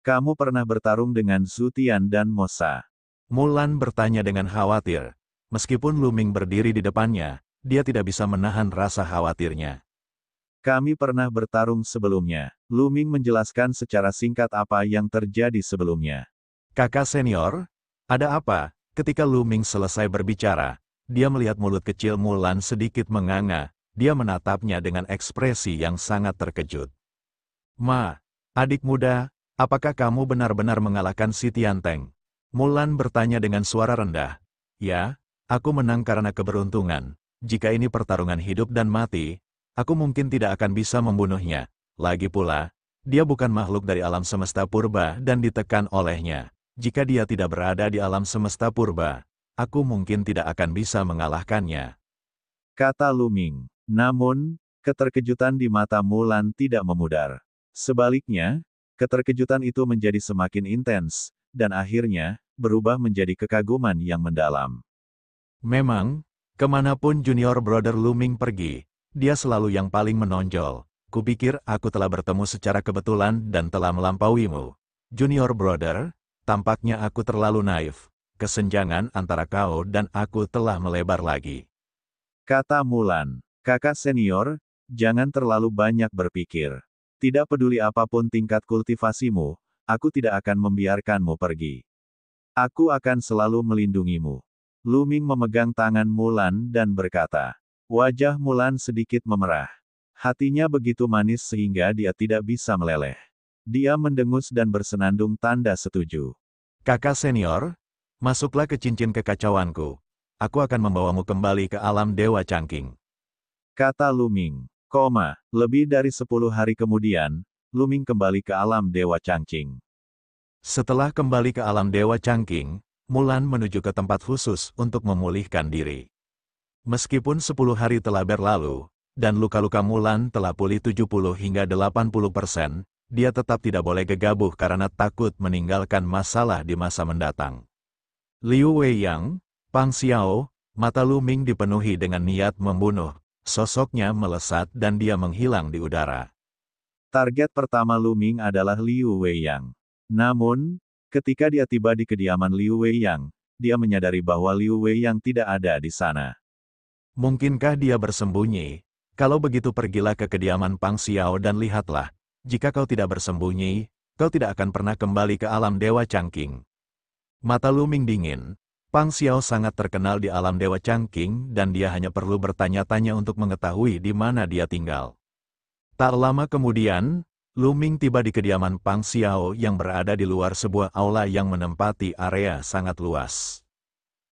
Kamu pernah bertarung dengan Zhu Tian dan Mosa? Mulan bertanya dengan khawatir. Meskipun Lu Ming berdiri di depannya, dia tidak bisa menahan rasa khawatirnya. Kami pernah bertarung sebelumnya. Lu Ming menjelaskan secara singkat apa yang terjadi sebelumnya. Kakak senior, ada apa? Ketika Lu Ming selesai berbicara, dia melihat mulut kecil Mulan sedikit menganga, dia menatapnya dengan ekspresi yang sangat terkejut. Ma, adik muda, apakah kamu benar-benar mengalahkan si Tianteng? Mulan bertanya dengan suara rendah. Ya, aku menang karena keberuntungan. Jika ini pertarungan hidup dan mati, aku mungkin tidak akan bisa membunuhnya. Lagi pula, dia bukan makhluk dari alam semesta purba dan ditekan olehnya. Jika dia tidak berada di alam semesta purba, aku mungkin tidak akan bisa mengalahkannya. Kata Lu Ming. Namun, keterkejutan di mata Mulan tidak memudar. Sebaliknya, keterkejutan itu menjadi semakin intens, dan akhirnya, berubah menjadi kekaguman yang mendalam. Memang, kemanapun junior brother Lu Ming pergi, dia selalu yang paling menonjol. Kupikir aku telah bertemu secara kebetulan dan telah melampauimu. Junior brother, tampaknya aku terlalu naif. Kesenjangan antara kau dan aku telah melebar lagi. Kata Mulan. Kakak senior, jangan terlalu banyak berpikir. Tidak peduli apapun tingkat kultivasimu, aku tidak akan membiarkanmu pergi. Aku akan selalu melindungimu. Lu Ming memegang tangan Mulan dan berkata. Wajah Mulan sedikit memerah. Hatinya begitu manis sehingga dia tidak bisa meleleh. Dia mendengus dan bersenandung tanda setuju. Kakak senior, masuklah ke cincin kekacauanku. Aku akan membawamu kembali ke alam Dewa Changqing. Kata Lu Ming. Lebih dari 10 hari kemudian, Lu Ming kembali ke alam Dewa Changqing. Setelah kembali ke alam Dewa Changqing, Mulan menuju ke tempat khusus untuk memulihkan diri. Meskipun 10 hari telah berlalu, dan luka-luka Mulan telah pulih 70 hingga 80%, dia tetap tidak boleh gegabah karena takut meninggalkan masalah di masa mendatang. Liu Weiyang, Pang Xiao, mata Lu Ming dipenuhi dengan niat membunuh, sosoknya melesat dan dia menghilang di udara. Target pertama Lu Ming adalah Liu Weiyang. Namun, ketika dia tiba di kediaman Liu Weiyang, dia menyadari bahwa Liu Weiyang tidak ada di sana. Mungkinkah dia bersembunyi? Kalau begitu pergilah ke kediaman Pang Xiao dan lihatlah. Jika kau tidak bersembunyi, kau tidak akan pernah kembali ke alam Dewa Changqing. Mata Lu Ming dingin. Pang Xiao sangat terkenal di alam Dewa Changqing dan dia hanya perlu bertanya-tanya untuk mengetahui di mana dia tinggal. Tak lama kemudian, Lu Ming tiba di kediaman Pang Xiao yang berada di luar sebuah aula yang menempati area sangat luas.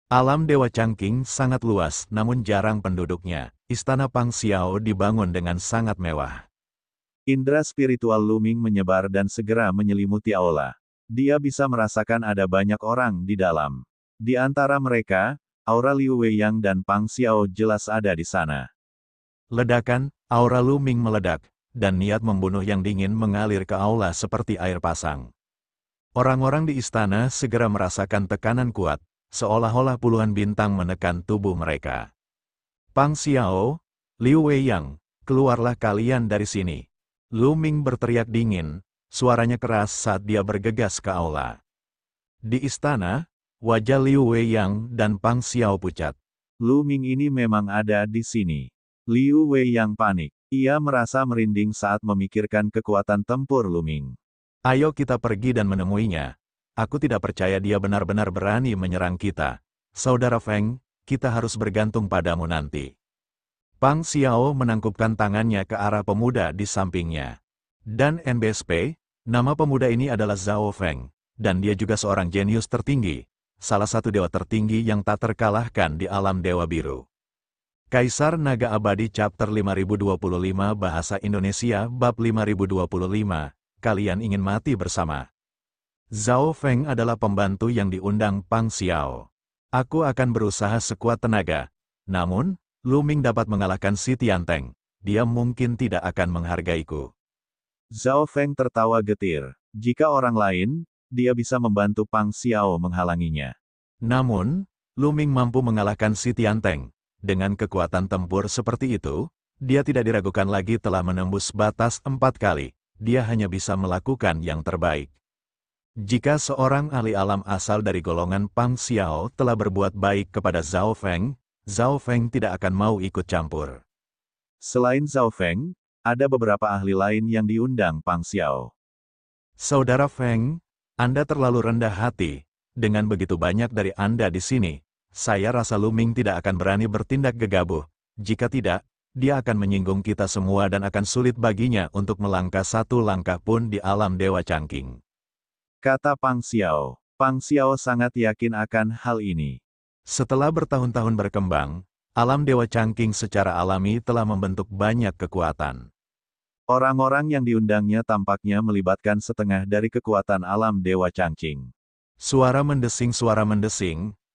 Alam Dewa Changqing sangat luas namun jarang penduduknya. Istana Pang Xiao dibangun dengan sangat mewah. Indra spiritual Lu Ming menyebar dan segera menyelimuti aula. Dia bisa merasakan ada banyak orang di dalam. Di antara mereka, aura Liu Weiyang dan Pang Xiao jelas ada di sana. Ledakan, aura Lu Ming meledak, dan niat membunuh yang dingin mengalir ke aula seperti air pasang. Orang-orang di istana segera merasakan tekanan kuat, seolah-olah puluhan bintang menekan tubuh mereka. Pang Xiao, Liu Weiyang, keluarlah kalian dari sini. Lu Ming berteriak dingin, suaranya keras saat dia bergegas ke aula. Di istana, wajah Liu Weiyang dan Pang Xiao pucat. Lu Ming ini memang ada di sini. Liu Weiyang panik. Ia merasa merinding saat memikirkan kekuatan tempur Lu Ming. Ayo kita pergi dan menemuinya. Aku tidak percaya dia benar-benar berani menyerang kita. Saudara Feng, kita harus bergantung padamu nanti. Pang Xiao menangkupkan tangannya ke arah pemuda di sampingnya. Dan NBSP, nama pemuda ini adalah Zhao Feng, dan dia juga seorang jenius tertinggi, salah satu dewa tertinggi yang tak terkalahkan di alam Dewa Biru. Kaisar Naga Abadi Chapter 5025 Bahasa Indonesia Bab 5025, kalian ingin mati bersama. Zhao Feng adalah pembantu yang diundang Pang Xiao. Aku akan berusaha sekuat tenaga, namun, Lu Ming dapat mengalahkan si Tianteng. Dia mungkin tidak akan menghargaiku. Zhao Feng tertawa getir. Jika orang lain, dia bisa membantu Pang Xiao menghalanginya. Namun, Lu Ming mampu mengalahkan si Tianteng. Dengan kekuatan tempur seperti itu, dia tidak diragukan lagi telah menembus batas 4 kali. Dia hanya bisa melakukan yang terbaik. Jika seorang ahli alam asal dari golongan Pang Xiao telah berbuat baik kepada Zhao Feng tidak akan mau ikut campur. Selain Zhao Feng, ada beberapa ahli lain yang diundang Pang Xiao. Saudara Feng, Anda terlalu rendah hati. dengan begitu banyak dari Anda di sini, saya rasa Lu Ming tidak akan berani bertindak gegabah. Jika tidak, dia akan menyinggung kita semua dan akan sulit baginya untuk melangkah satu langkah pun di alam Dewa Changqing. Kata Pang Xiao. Pang Xiao sangat yakin akan hal ini. Setelah bertahun-tahun berkembang, alam Dewa Changqing secara alami telah membentuk banyak kekuatan. Orang-orang yang diundangnya tampaknya melibatkan setengah dari kekuatan alam Dewa Changqing. Suara mendesing,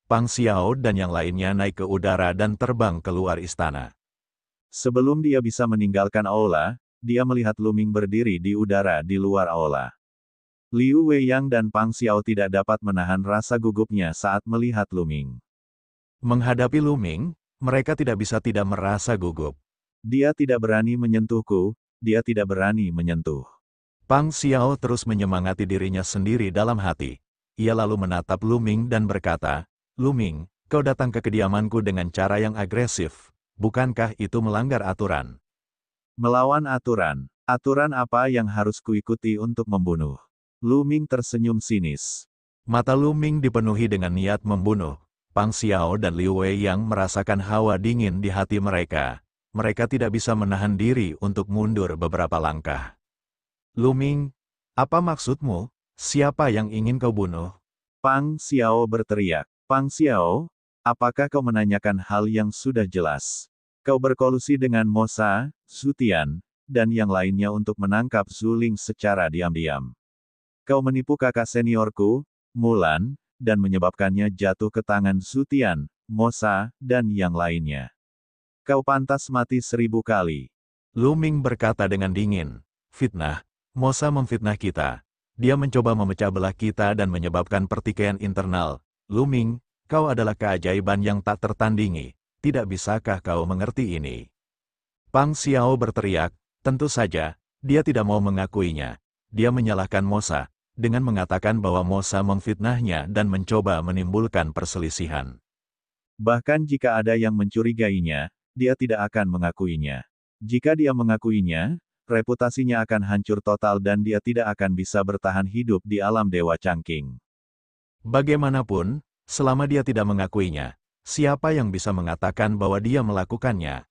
Pang Xiao dan yang lainnya naik ke udara dan terbang keluar istana. Sebelum dia bisa meninggalkan aula, dia melihat Lu Ming berdiri di udara di luar aula. Liu Weiyang dan Pang Xiao tidak dapat menahan rasa gugupnya saat melihat Lu Ming. Menghadapi Lu Ming, mereka tidak bisa tidak merasa gugup. Dia tidak berani menyentuhku, dia tidak berani menyentuh. Pang Xiao terus menyemangati dirinya sendiri dalam hati. Ia lalu menatap Lu Ming dan berkata, "Lu Ming, kau datang ke kediamanku dengan cara yang agresif. Bukankah itu melanggar aturan?" Melawan aturan. Aturan apa yang harus kuikuti untuk membunuh? Lu Ming tersenyum sinis. Mata Lu Ming dipenuhi dengan niat membunuh. Pang Xiao dan Liu Weiyang merasakan hawa dingin di hati mereka. Mereka tidak bisa menahan diri untuk mundur beberapa langkah. "Lu Ming, apa maksudmu? Siapa yang ingin kau bunuh?" Pang Xiao berteriak. Pang Xiao, apakah kau menanyakan hal yang sudah jelas? Kau berkolusi dengan Mosa, Zutian, dan yang lainnya untuk menangkap Zuling secara diam-diam. Kau menipu kakak seniorku, Mulan, dan menyebabkannya jatuh ke tangan Zutian, Mosa, dan yang lainnya. Kau pantas mati 1000 kali. Lu Ming berkata dengan dingin, "Fitnah, Mosa memfitnah kita. Dia mencoba memecah belah kita dan menyebabkan pertikaian internal. Lu Ming, kau adalah keajaiban yang tak tertandingi. Tidak bisakah kau mengerti ini?" Pang Xiao berteriak, tentu saja, dia tidak mau mengakuinya. Dia menyalahkan Mosa, dengan mengatakan bahwa Mosa memfitnahnya dan mencoba menimbulkan perselisihan. Bahkan jika ada yang mencurigainya, dia tidak akan mengakuinya. Jika dia mengakuinya, reputasinya akan hancur total dan dia tidak akan bisa bertahan hidup di alam Dewa Changqing. Bagaimanapun, selama dia tidak mengakuinya, siapa yang bisa mengatakan bahwa dia melakukannya?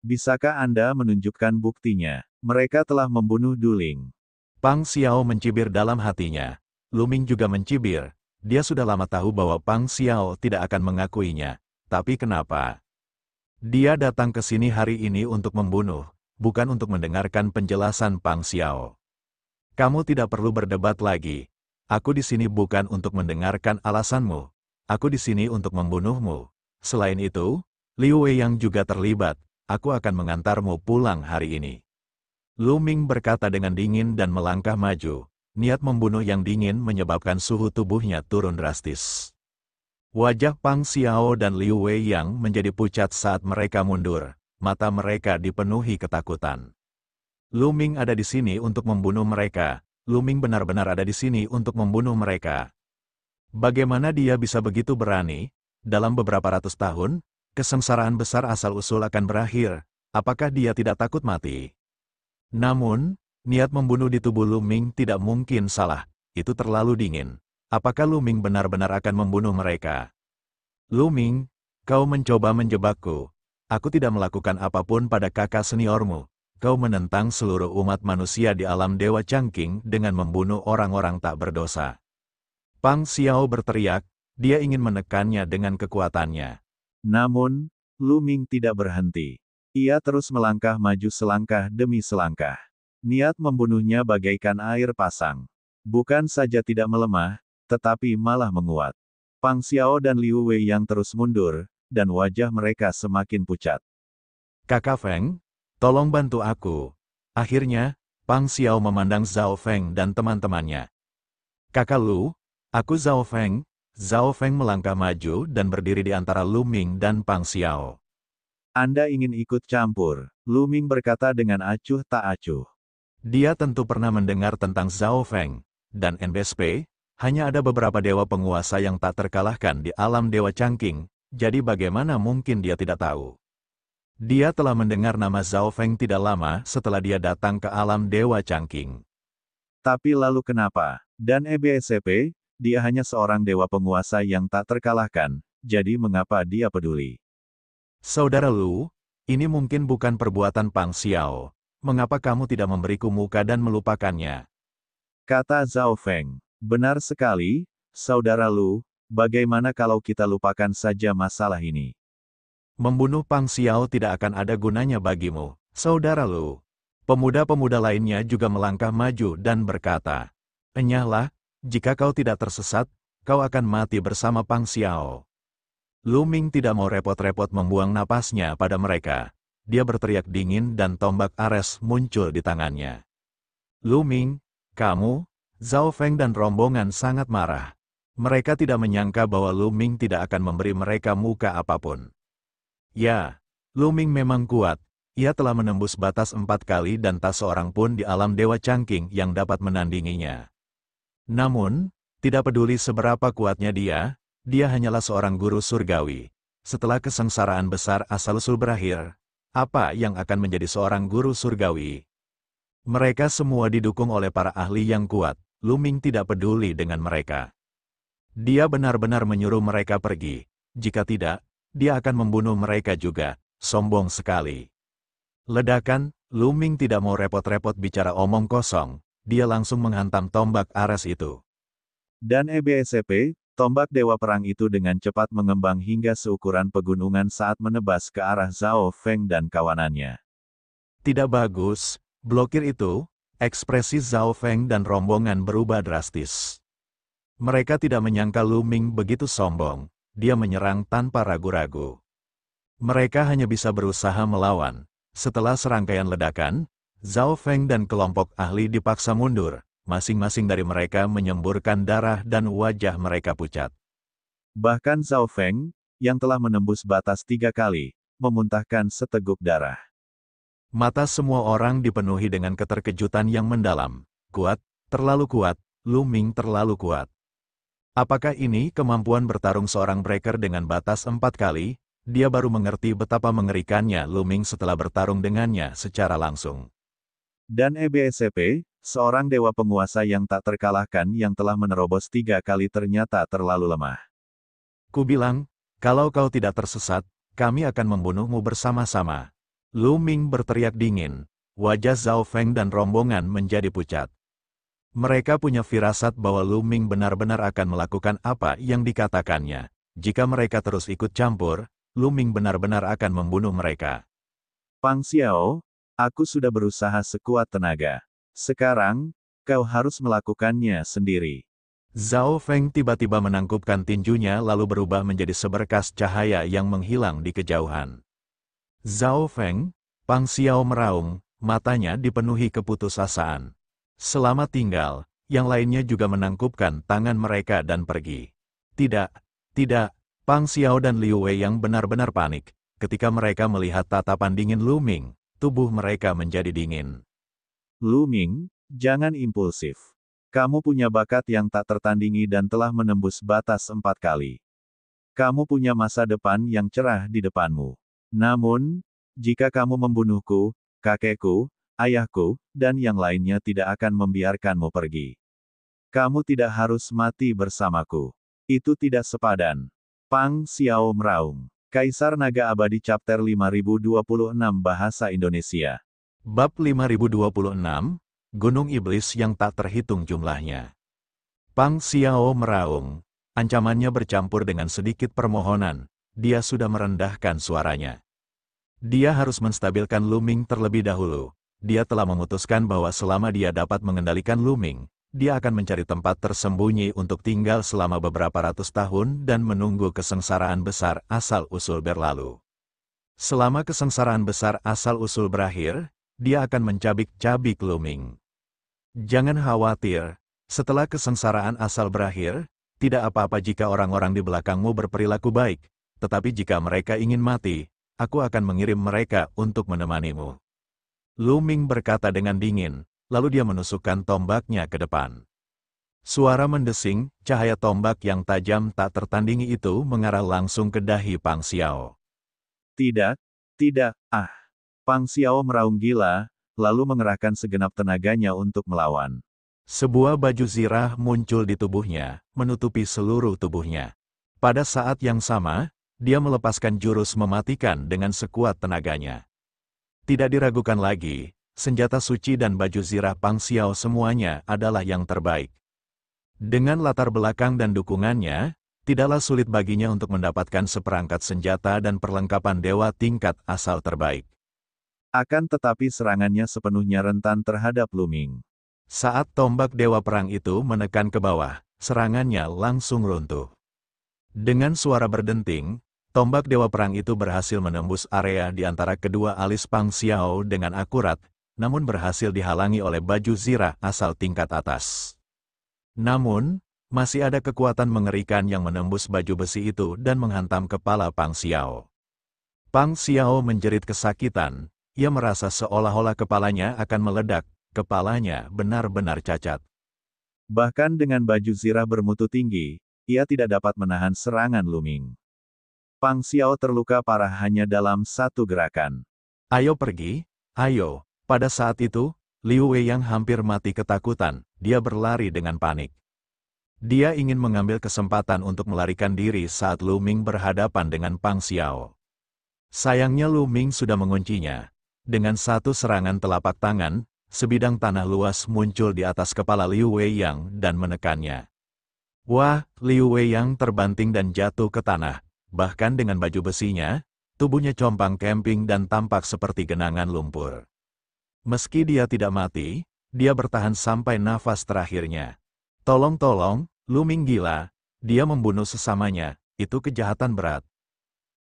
Bisakah Anda menunjukkan buktinya? Mereka telah membunuh Duling. Pang Xiao mencibir dalam hatinya. Lu Ming juga mencibir. Dia sudah lama tahu bahwa Pang Xiao tidak akan mengakuinya. Tapi kenapa? Dia datang ke sini hari ini untuk membunuh, bukan untuk mendengarkan penjelasan Pang Xiao. Kamu tidak perlu berdebat lagi. Aku di sini bukan untuk mendengarkan alasanmu. Aku di sini untuk membunuhmu. Selain itu, Liu Weiyang juga terlibat. Aku akan mengantarmu pulang hari ini. Lu Ming berkata dengan dingin dan melangkah maju. Niat membunuh yang dingin menyebabkan suhu tubuhnya turun drastis. Wajah Pang Xiao dan Liu Weiyang menjadi pucat saat mereka mundur. Mata mereka dipenuhi ketakutan. Lu Ming ada di sini untuk membunuh mereka. Lu Ming benar-benar ada di sini untuk membunuh mereka. Bagaimana dia bisa begitu berani? Dalam beberapa ratus tahun, kesengsaraan besar asal-usul akan berakhir. Apakah dia tidak takut mati? Namun, niat membunuh di tubuh Lu Ming tidak mungkin salah. Itu terlalu dingin. Apakah Lu Ming benar-benar akan membunuh mereka? Lu Ming, kau mencoba menjebakku. Aku tidak melakukan apapun pada kakak seniormu. Kau menentang seluruh umat manusia di alam Dewa Changqing dengan membunuh orang-orang tak berdosa. Pang Xiao berteriak, dia ingin menekannya dengan kekuatannya. Namun, Lu Ming tidak berhenti. Ia terus melangkah maju selangkah demi selangkah. Niat membunuhnya bagaikan air pasang. Bukan saja tidak melemah, tetapi malah menguat. Pang Xiao dan Liu Weiyang terus mundur, dan wajah mereka semakin pucat. "Kakak Feng, tolong bantu aku." Akhirnya, Pang Xiao memandang Zhao Feng dan teman-temannya. "Kakak Lu, aku Zhao Feng." Zhao Feng melangkah maju dan berdiri di antara Lu Ming dan Pang Xiao. Anda ingin ikut campur, Lu Ming berkata dengan acuh tak acuh. Dia tentu pernah mendengar tentang Zhao Feng, dan NBSP, hanya ada beberapa dewa penguasa yang tak terkalahkan di alam Dewa Changqing, jadi bagaimana mungkin dia tidak tahu? Dia telah mendengar nama Zhao Feng tidak lama setelah dia datang ke alam Dewa Changqing. Tapi lalu kenapa? Dan EBSCP, dia hanya seorang dewa penguasa yang tak terkalahkan, jadi mengapa dia peduli? Saudara Lu, ini mungkin bukan perbuatan Pang Xiao. Mengapa kamu tidak memberiku muka dan melupakannya? Kata Zhao Feng. Benar sekali, Saudara Lu, bagaimana kalau kita lupakan saja masalah ini? Membunuh Pang Xiao tidak akan ada gunanya bagimu, Saudara Lu. Pemuda-pemuda lainnya juga melangkah maju dan berkata, "Enyahlah, jika kau tidak tersesat, kau akan mati bersama Pang Xiao." Lu Ming tidak mau repot-repot membuang napasnya pada mereka. Dia berteriak dingin dan tombak Ares muncul di tangannya. "Lu Ming, kamu," Zhao Feng dan rombongan sangat marah. Mereka tidak menyangka bahwa Lu Ming tidak akan memberi mereka muka apapun. Ya, Lu Ming memang kuat. Ia telah menembus batas 4 kali dan tak seorang pun di alam Dewa Changqing yang dapat menandinginya. Namun, tidak peduli seberapa kuatnya dia hanyalah seorang guru surgawi. Setelah kesengsaraan besar asal-usul berakhir, apa yang akan menjadi seorang guru surgawi? Mereka semua didukung oleh para ahli yang kuat. Lu Ming tidak peduli dengan mereka. Dia benar-benar menyuruh mereka pergi. Jika tidak, dia akan membunuh mereka juga. Sombong sekali. Ledakan, Lu Ming tidak mau repot-repot bicara omong kosong. Dia langsung menghantam tombak Ares itu. Dan EBSP, tombak dewa perang itu dengan cepat mengembang hingga seukuran pegunungan saat menebas ke arah Zhao Feng dan kawanannya. Tidak bagus, blokir itu, ekspresi Zhao Feng dan rombongan berubah drastis. Mereka tidak menyangka Lu Ming begitu sombong, dia menyerang tanpa ragu-ragu. Mereka hanya bisa berusaha melawan. Setelah serangkaian ledakan, Zhao Feng dan kelompok ahli dipaksa mundur, masing-masing dari mereka menyemburkan darah dan wajah mereka pucat. Bahkan Zhao Feng, yang telah menembus batas 3 kali, memuntahkan seteguk darah. Mata semua orang dipenuhi dengan keterkejutan yang mendalam. Kuat, terlalu kuat, Lu Ming terlalu kuat. Apakah ini kemampuan bertarung seorang breaker dengan batas 4 kali? Dia baru mengerti betapa mengerikannya Lu Ming setelah bertarung dengannya secara langsung. Dan EBSP, seorang dewa penguasa yang tak terkalahkan yang telah menerobos 3 kali ternyata terlalu lemah. Kubilang, kalau kau tidak tersesat, kami akan membunuhmu bersama-sama. Lu Ming berteriak dingin. Wajah Zhao Feng dan rombongan menjadi pucat. Mereka punya firasat bahwa Lu Ming benar-benar akan melakukan apa yang dikatakannya. Jika mereka terus ikut campur, Lu Ming benar-benar akan membunuh mereka. Pang Xiao, aku sudah berusaha sekuat tenaga. Sekarang, kau harus melakukannya sendiri. Zhao Feng tiba-tiba menangkupkan tinjunya lalu berubah menjadi seberkas cahaya yang menghilang di kejauhan. Zhao Feng, Pang Xiao meraung, matanya dipenuhi keputusasaan. Selamat tinggal, yang lainnya juga menangkupkan tangan mereka dan pergi. Tidak, tidak, Pang Xiao dan Liu Wei yang benar-benar panik. Ketika mereka melihat tatapan dingin Lu Ming, tubuh mereka menjadi dingin. Lu Ming, jangan impulsif. Kamu punya bakat yang tak tertandingi dan telah menembus batas 4 kali. Kamu punya masa depan yang cerah di depanmu. Namun, jika kamu membunuhku, kakekku, ayahku, dan yang lainnya tidak akan membiarkanmu pergi. Kamu tidak harus mati bersamaku. Itu tidak sepadan. Pang Xiao meraung. Kaisar Naga Abadi Chapter 5026 Bahasa Indonesia. Bab 5026, Gunung Iblis yang tak terhitung jumlahnya. Pang Xiao meraung. Ancamannya bercampur dengan sedikit permohonan. Dia sudah merendahkan suaranya. Dia harus menstabilkan Lu Ming terlebih dahulu. Dia telah memutuskan bahwa selama dia dapat mengendalikan Lu Ming, dia akan mencari tempat tersembunyi untuk tinggal selama beberapa ratus tahun dan menunggu kesengsaraan besar asal-usul berlalu. Selama kesengsaraan besar asal-usul berakhir, dia akan mencabik-cabik Lu Ming. Jangan khawatir, setelah kesengsaraan asal berakhir, tidak apa-apa jika orang-orang di belakangmu berperilaku baik, tetapi jika mereka ingin mati, aku akan mengirim mereka untuk menemanimu. Lu Ming berkata dengan dingin. Lalu dia menusukkan tombaknya ke depan. Suara mendesing, cahaya tombak yang tajam tak tertandingi itu mengarah langsung ke dahi Pang Xiao. Tidak, tidak, Pang Xiao meraung gila, lalu mengerahkan segenap tenaganya untuk melawan. Sebuah baju zirah muncul di tubuhnya, menutupi seluruh tubuhnya. Pada saat yang sama, dia melepaskan jurus mematikan dengan sekuat tenaganya. Tidak diragukan lagi, senjata suci dan baju zirah Pang Xiao semuanya adalah yang terbaik. Dengan latar belakang dan dukungannya, tidaklah sulit baginya untuk mendapatkan seperangkat senjata dan perlengkapan dewa tingkat asal terbaik. Akan tetapi serangannya sepenuhnya rentan terhadap Lu Ming. Saat tombak dewa perang itu menekan ke bawah, serangannya langsung runtuh. Dengan suara berdenting, tombak dewa perang itu berhasil menembus area di antara kedua alis Pang Xiao dengan akurat, namun berhasil dihalangi oleh baju zirah asal tingkat atas. Namun, masih ada kekuatan mengerikan yang menembus baju besi itu dan menghantam kepala Pang Xiao. Pang Xiao menjerit kesakitan, ia merasa seolah-olah kepalanya akan meledak, kepalanya benar-benar cacat. Bahkan dengan baju zirah bermutu tinggi, ia tidak dapat menahan serangan Lu Ming. Pang Xiao terluka parah hanya dalam satu gerakan. Ayo pergi, ayo. Pada saat itu, Liu Wei yang hampir mati ketakutan, dia berlari dengan panik. Dia ingin mengambil kesempatan untuk melarikan diri saat Lu Ming berhadapan dengan Pang Xiao. Sayangnya Lu Ming sudah menguncinya. Dengan satu serangan telapak tangan, sebidang tanah luas muncul di atas kepala Liu Wei Yang dan menekannya. Wah, Liu Wei Yang terbanting dan jatuh ke tanah. Bahkan dengan baju besinya, tubuhnya compang camping dan tampak seperti genangan lumpur. Meski dia tidak mati, dia bertahan sampai nafas terakhirnya. Tolong, Lu Ming gila, dia membunuh sesamanya, itu kejahatan berat.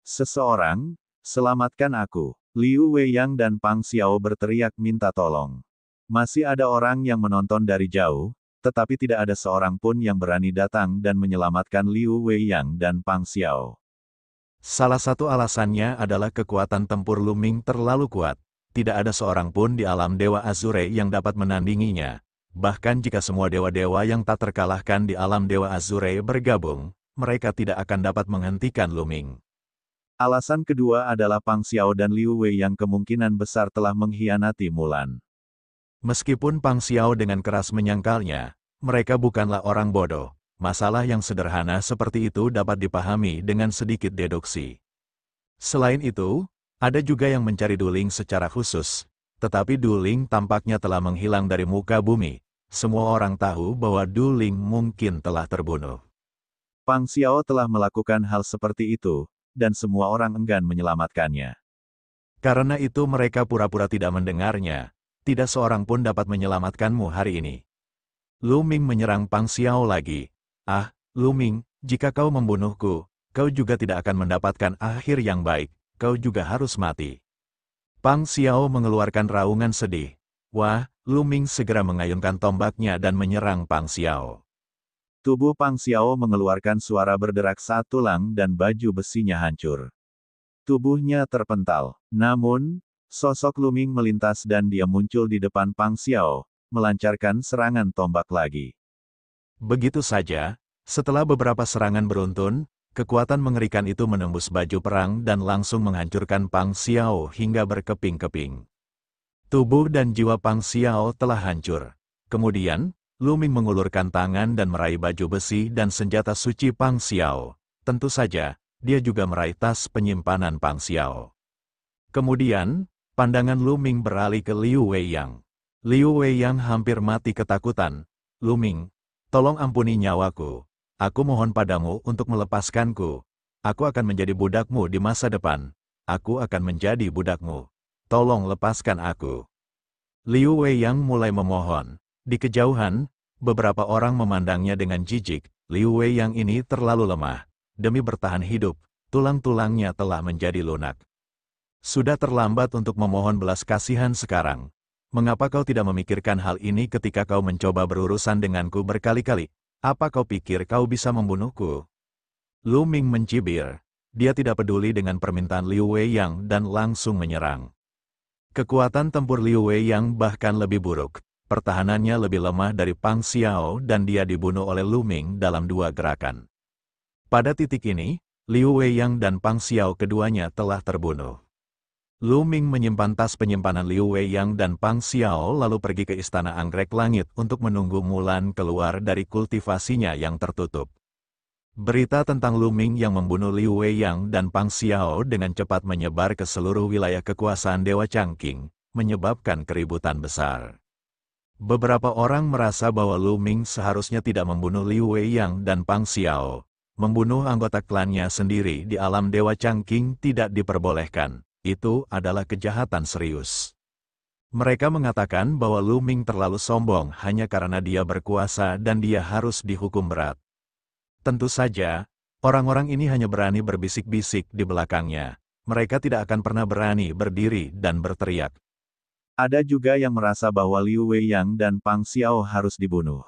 Seseorang, selamatkan aku. Liu Wei Yang dan Pang Xiao berteriak minta tolong. Masih ada orang yang menonton dari jauh, tetapi tidak ada seorang pun yang berani datang dan menyelamatkan Liu Wei Yang dan Pang Xiao. Salah satu alasannya adalah kekuatan tempur Lu Ming terlalu kuat. Tidak ada seorang pun di alam Dewa Azure yang dapat menandinginya. Bahkan jika semua dewa-dewa yang tak terkalahkan di alam Dewa Azure bergabung, mereka tidak akan dapat menghentikan Lu Ming. Alasan kedua adalah Pang Xiao dan Liu Wei yang kemungkinan besar telah mengkhianati Mulan. Meskipun Pang Xiao dengan keras menyangkalnya, mereka bukanlah orang bodoh. Masalah yang sederhana seperti itu dapat dipahami dengan sedikit deduksi. Selain itu, ada juga yang mencari Du Ling secara khusus, tetapi Du Ling tampaknya telah menghilang dari muka bumi. Semua orang tahu bahwa Du Ling mungkin telah terbunuh. Pang Xiao telah melakukan hal seperti itu, dan semua orang enggan menyelamatkannya. Karena itu mereka pura-pura tidak mendengarnya. Tidak seorang pun dapat menyelamatkanmu hari ini. Lu Ming menyerang Pang Xiao lagi. Ah, Lu Ming, jika kau membunuhku, kau juga tidak akan mendapatkan akhir yang baik. Kau juga harus mati. Pang Xiao mengeluarkan raungan sedih. Wah, Lu Ming segera mengayunkan tombaknya dan menyerang Pang Xiao. Tubuh Pang Xiao mengeluarkan suara berderak saat tulang dan baju besinya hancur. Tubuhnya terpental. Namun, sosok Lu Ming melintas dan dia muncul di depan Pang Xiao, melancarkan serangan tombak lagi. Begitu saja, setelah beberapa serangan beruntun, kekuatan mengerikan itu menembus baju perang dan langsung menghancurkan Pang Xiao hingga berkeping-keping. Tubuh dan jiwa Pang Xiao telah hancur. Kemudian, Lu Ming mengulurkan tangan dan meraih baju besi dan senjata suci Pang Xiao. Tentu saja, dia juga meraih tas penyimpanan Pang Xiao. Kemudian, pandangan Lu Ming beralih ke Liu Wei Yang. Liu Wei Yang hampir mati ketakutan. Lu Ming, tolong ampuni nyawaku. Aku mohon padamu untuk melepaskanku. Aku akan menjadi budakmu di masa depan. Aku akan menjadi budakmu. Tolong lepaskan aku. Liu Wei Yang mulai memohon. Di kejauhan, beberapa orang memandangnya dengan jijik. Liu Wei Yang ini terlalu lemah. Demi bertahan hidup, tulang-tulangnya telah menjadi lunak. Sudah terlambat untuk memohon belas kasihan sekarang. Mengapa kau tidak memikirkan hal ini ketika kau mencoba berurusan denganku berkali-kali? Apa kau pikir kau bisa membunuhku? Lu Ming mencibir. Dia tidak peduli dengan permintaan Liu Wei Yang dan langsung menyerang. Kekuatan tempur Liu Wei Yang bahkan lebih buruk. Pertahanannya lebih lemah dari Pang Xiao dan dia dibunuh oleh Lu Ming dalam 2 gerakan. Pada titik ini, Liu Wei Yang dan Pang Xiao keduanya telah terbunuh. Lu Ming menyimpan tas penyimpanan Liu Weiyang dan Pang Xiao lalu pergi ke Istana Anggrek Langit untuk menunggu Mulan keluar dari kultivasinya yang tertutup. Berita tentang Lu Ming yang membunuh Liu Weiyang dan Pang Xiao dengan cepat menyebar ke seluruh wilayah kekuasaan Dewa Changqing, menyebabkan keributan besar. Beberapa orang merasa bahwa Lu Ming seharusnya tidak membunuh Liu Weiyang dan Pang Xiao. Membunuh anggota klannya sendiri di alam Dewa Changqing tidak diperbolehkan. Itu adalah kejahatan serius. Mereka mengatakan bahwa Lu Ming terlalu sombong hanya karena dia berkuasa dan dia harus dihukum berat. Tentu saja, orang-orang ini hanya berani berbisik-bisik di belakangnya. Mereka tidak akan pernah berani berdiri dan berteriak. Ada juga yang merasa bahwa Liu Weiyang dan Pang Xiao harus dibunuh.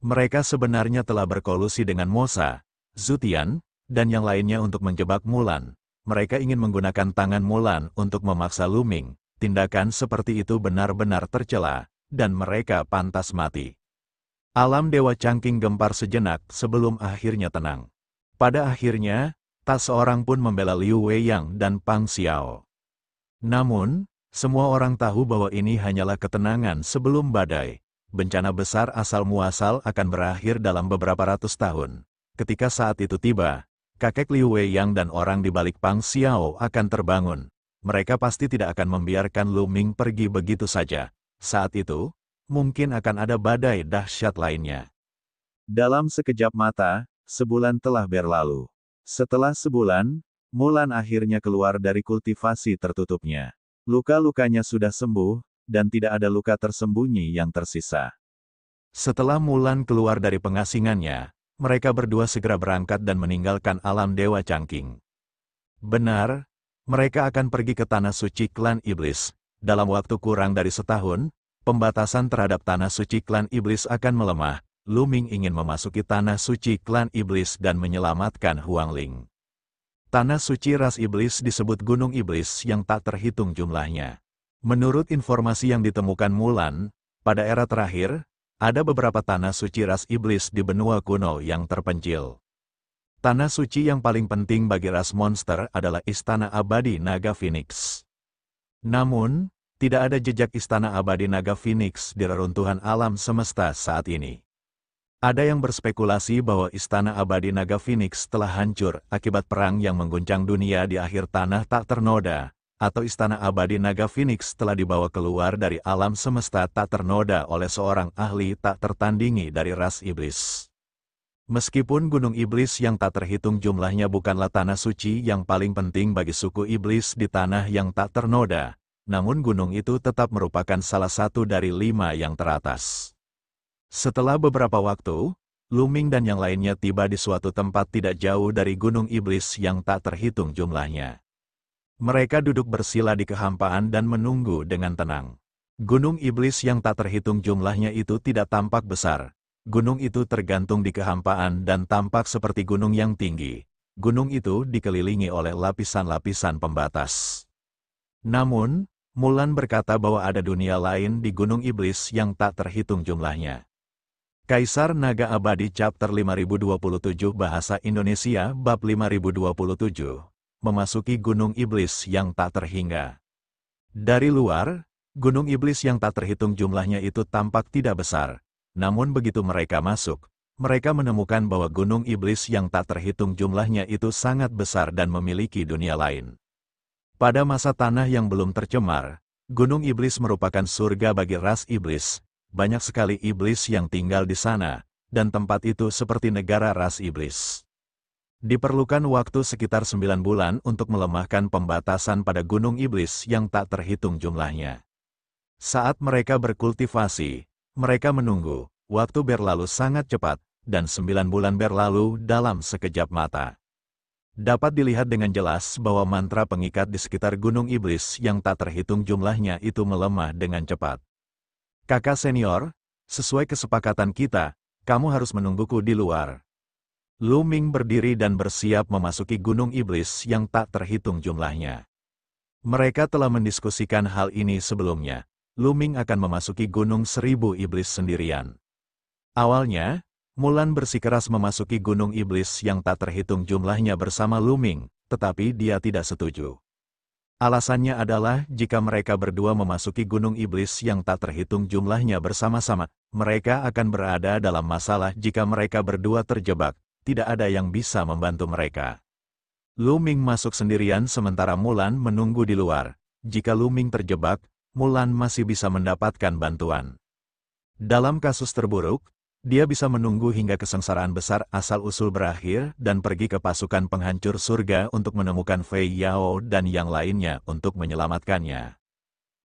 Mereka sebenarnya telah berkolusi dengan Mosa, Zutian, dan yang lainnya untuk menjebak Mulan. Mereka ingin menggunakan tangan Mulan untuk memaksa Lu Ming. Tindakan seperti itu benar-benar tercela, dan mereka pantas mati. Alam Dewa Changqing gempar sejenak sebelum akhirnya tenang. Pada akhirnya, tak seorang pun membela Liu Weiyang dan Pang Xiao. Namun, semua orang tahu bahwa ini hanyalah ketenangan sebelum badai. Bencana besar asal-muasal akan berakhir dalam beberapa ratus tahun. Ketika saat itu tiba, kakek Liu Weiyang dan orang di balik Pang Xiao akan terbangun. Mereka pasti tidak akan membiarkan Lu Ming pergi begitu saja. Saat itu, mungkin akan ada badai dahsyat lainnya. Dalam sekejap mata, sebulan telah berlalu. Setelah sebulan, Mulan akhirnya keluar dari kultivasi tertutupnya. Luka-lukanya sudah sembuh, dan tidak ada luka tersembunyi yang tersisa. Setelah Mulan keluar dari pengasingannya, mereka berdua segera berangkat dan meninggalkan alam Dewa Changqing. Benar, mereka akan pergi ke Tanah Suci Klan Iblis. Dalam waktu kurang dari setahun, pembatasan terhadap Tanah Suci Klan Iblis akan melemah. Lu Ming ingin memasuki Tanah Suci Klan Iblis dan menyelamatkan Huang Ling. Tanah Suci Ras Iblis disebut Gunung Iblis yang tak terhitung jumlahnya. Menurut informasi yang ditemukan Mulan, pada era terakhir, ada beberapa tanah suci ras iblis di benua kuno yang terpencil. Tanah suci yang paling penting bagi ras monster adalah Istana Abadi Naga Phoenix. Namun, tidak ada jejak Istana Abadi Naga Phoenix di reruntuhan alam semesta saat ini. Ada yang berspekulasi bahwa Istana Abadi Naga Phoenix telah hancur akibat perang yang mengguncang dunia di akhir tanah tak ternoda, atau Istana Abadi Naga Phoenix telah dibawa keluar dari alam semesta tak ternoda oleh seorang ahli tak tertandingi dari ras iblis. Meskipun Gunung Iblis yang tak terhitung jumlahnya bukanlah tanah suci yang paling penting bagi suku iblis di tanah yang tak ternoda, namun gunung itu tetap merupakan salah satu dari 5 yang teratas. Setelah beberapa waktu, Lu Ming dan yang lainnya tiba di suatu tempat tidak jauh dari Gunung Iblis yang tak terhitung jumlahnya. Mereka duduk bersila di kehampaan dan menunggu dengan tenang. Gunung Iblis yang tak terhitung jumlahnya itu tidak tampak besar. Gunung itu tergantung di kehampaan dan tampak seperti gunung yang tinggi. Gunung itu dikelilingi oleh lapisan-lapisan pembatas. Namun, Mulan berkata bahwa ada dunia lain di Gunung Iblis yang tak terhitung jumlahnya. Kaisar Naga Abadi Chapter 5027 Bahasa Indonesia Bab 5027 memasuki Gunung Iblis yang tak terhingga. Dari luar, Gunung Iblis yang tak terhitung jumlahnya itu tampak tidak besar. Namun begitu mereka masuk, mereka menemukan bahwa Gunung Iblis yang tak terhitung jumlahnya itu sangat besar dan memiliki dunia lain. Pada masa tanah yang belum tercemar, Gunung Iblis merupakan surga bagi ras iblis. Banyak sekali iblis yang tinggal di sana, dan tempat itu seperti negara ras iblis. Diperlukan waktu sekitar 9 bulan untuk melemahkan pembatasan pada Gunung Iblis yang tak terhitung jumlahnya. Saat mereka berkultivasi, mereka menunggu, waktu berlalu sangat cepat, dan 9 bulan berlalu dalam sekejap mata. Dapat dilihat dengan jelas bahwa mantra pengikat di sekitar Gunung Iblis yang tak terhitung jumlahnya itu melemah dengan cepat. Kakak senior, sesuai kesepakatan kita, kamu harus menungguku di luar. Lu Ming berdiri dan bersiap memasuki Gunung Iblis yang tak terhitung jumlahnya. Mereka telah mendiskusikan hal ini sebelumnya. Lu Ming akan memasuki Gunung Seribu Iblis sendirian. Awalnya, Mulan bersikeras memasuki Gunung Iblis yang tak terhitung jumlahnya bersama Lu Ming, tetapi dia tidak setuju. Alasannya adalah jika mereka berdua memasuki gunung iblis yang tak terhitung jumlahnya bersama-sama, mereka akan berada dalam masalah jika mereka berdua terjebak, tidak ada yang bisa membantu mereka. Lu Ming masuk sendirian sementara Mulan menunggu di luar. Jika Lu Ming terjebak, Mulan masih bisa mendapatkan bantuan. Dalam kasus terburuk, dia bisa menunggu hingga kesengsaraan besar asal-usul berakhir dan pergi ke pasukan penghancur surga untuk menemukan Fei Yao dan yang lainnya untuk menyelamatkannya.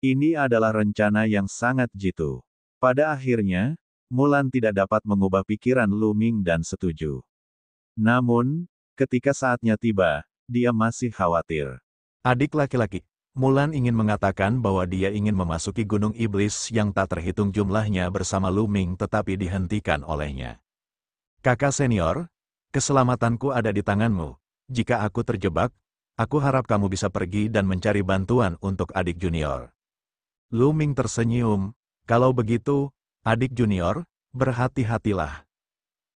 Ini adalah rencana yang sangat jitu. Pada akhirnya, Mulan tidak dapat mengubah pikiran Lu Ming dan setuju. Namun, ketika saatnya tiba, dia masih khawatir. Adik laki-laki, Mulan ingin mengatakan bahwa dia ingin memasuki gunung iblis yang tak terhitung jumlahnya bersama Lu Ming tetapi dihentikan olehnya. Kakak senior, keselamatanku ada di tanganmu. Jika aku terjebak, aku harap kamu bisa pergi dan mencari bantuan untuk adik junior. Lu Ming tersenyum, kalau begitu, adik junior, berhati-hatilah.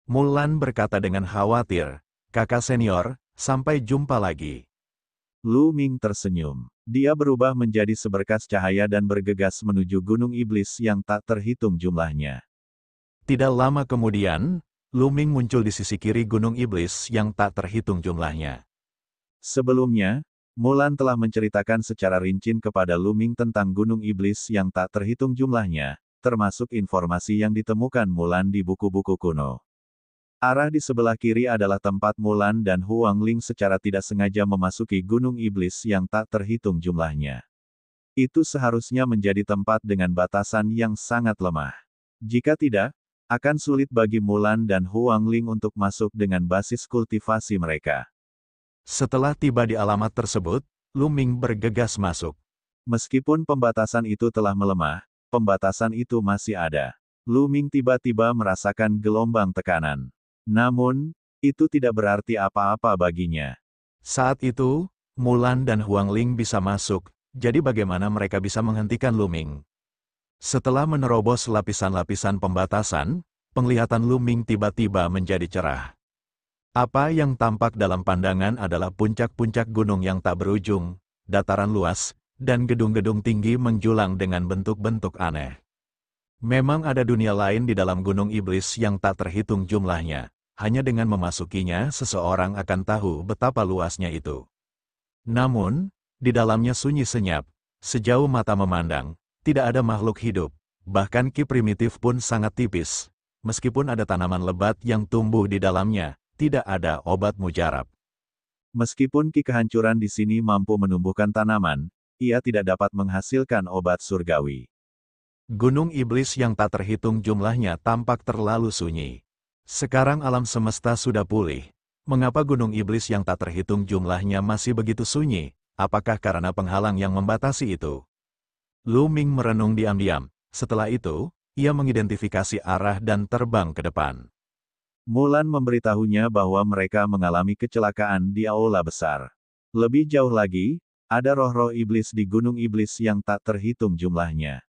Mulan berkata dengan khawatir, kakak senior, sampai jumpa lagi. Lu Ming tersenyum. Dia berubah menjadi seberkas cahaya dan bergegas menuju gunung iblis yang tak terhitung jumlahnya. Tidak lama kemudian, Lu Ming muncul di sisi kiri gunung iblis yang tak terhitung jumlahnya. Sebelumnya, Mulan telah menceritakan secara rinci kepada Lu Ming tentang gunung iblis yang tak terhitung jumlahnya, termasuk informasi yang ditemukan Mulan di buku-buku kuno. Arah di sebelah kiri adalah tempat Mulan dan Huang Ling secara tidak sengaja memasuki gunung iblis yang tak terhitung jumlahnya. Itu seharusnya menjadi tempat dengan batasan yang sangat lemah. Jika tidak, akan sulit bagi Mulan dan Huang Ling untuk masuk dengan basis kultivasi mereka. Setelah tiba di alamat tersebut, Lu Ming bergegas masuk. Meskipun pembatasan itu telah melemah, pembatasan itu masih ada. Lu Ming tiba-tiba merasakan gelombang tekanan. Namun, itu tidak berarti apa-apa baginya. Saat itu, Mulan dan Huang Ling bisa masuk, jadi bagaimana mereka bisa menghentikan Lu Ming? Setelah menerobos lapisan-lapisan pembatasan, penglihatan Lu Ming tiba-tiba menjadi cerah. Apa yang tampak dalam pandangan adalah puncak-puncak gunung yang tak berujung, dataran luas, dan gedung-gedung tinggi menjulang dengan bentuk-bentuk aneh. Memang ada dunia lain di dalam gunung iblis yang tak terhitung jumlahnya. Hanya dengan memasukinya seseorang akan tahu betapa luasnya itu. Namun, di dalamnya sunyi senyap, sejauh mata memandang, tidak ada makhluk hidup, bahkan ki primitif pun sangat tipis. Meskipun ada tanaman lebat yang tumbuh di dalamnya, tidak ada obat mujarab. Meskipun ki kehancuran di sini mampu menumbuhkan tanaman, ia tidak dapat menghasilkan obat surgawi. Gunung iblis yang tak terhitung jumlahnya tampak terlalu sunyi. Sekarang alam semesta sudah pulih. Mengapa gunung iblis yang tak terhitung jumlahnya masih begitu sunyi? Apakah karena penghalang yang membatasi itu? Lu Ming merenung diam-diam. Setelah itu, ia mengidentifikasi arah dan terbang ke depan. Mulan memberitahunya bahwa mereka mengalami kecelakaan di aula besar. Lebih jauh lagi, ada roh-roh iblis di gunung iblis yang tak terhitung jumlahnya.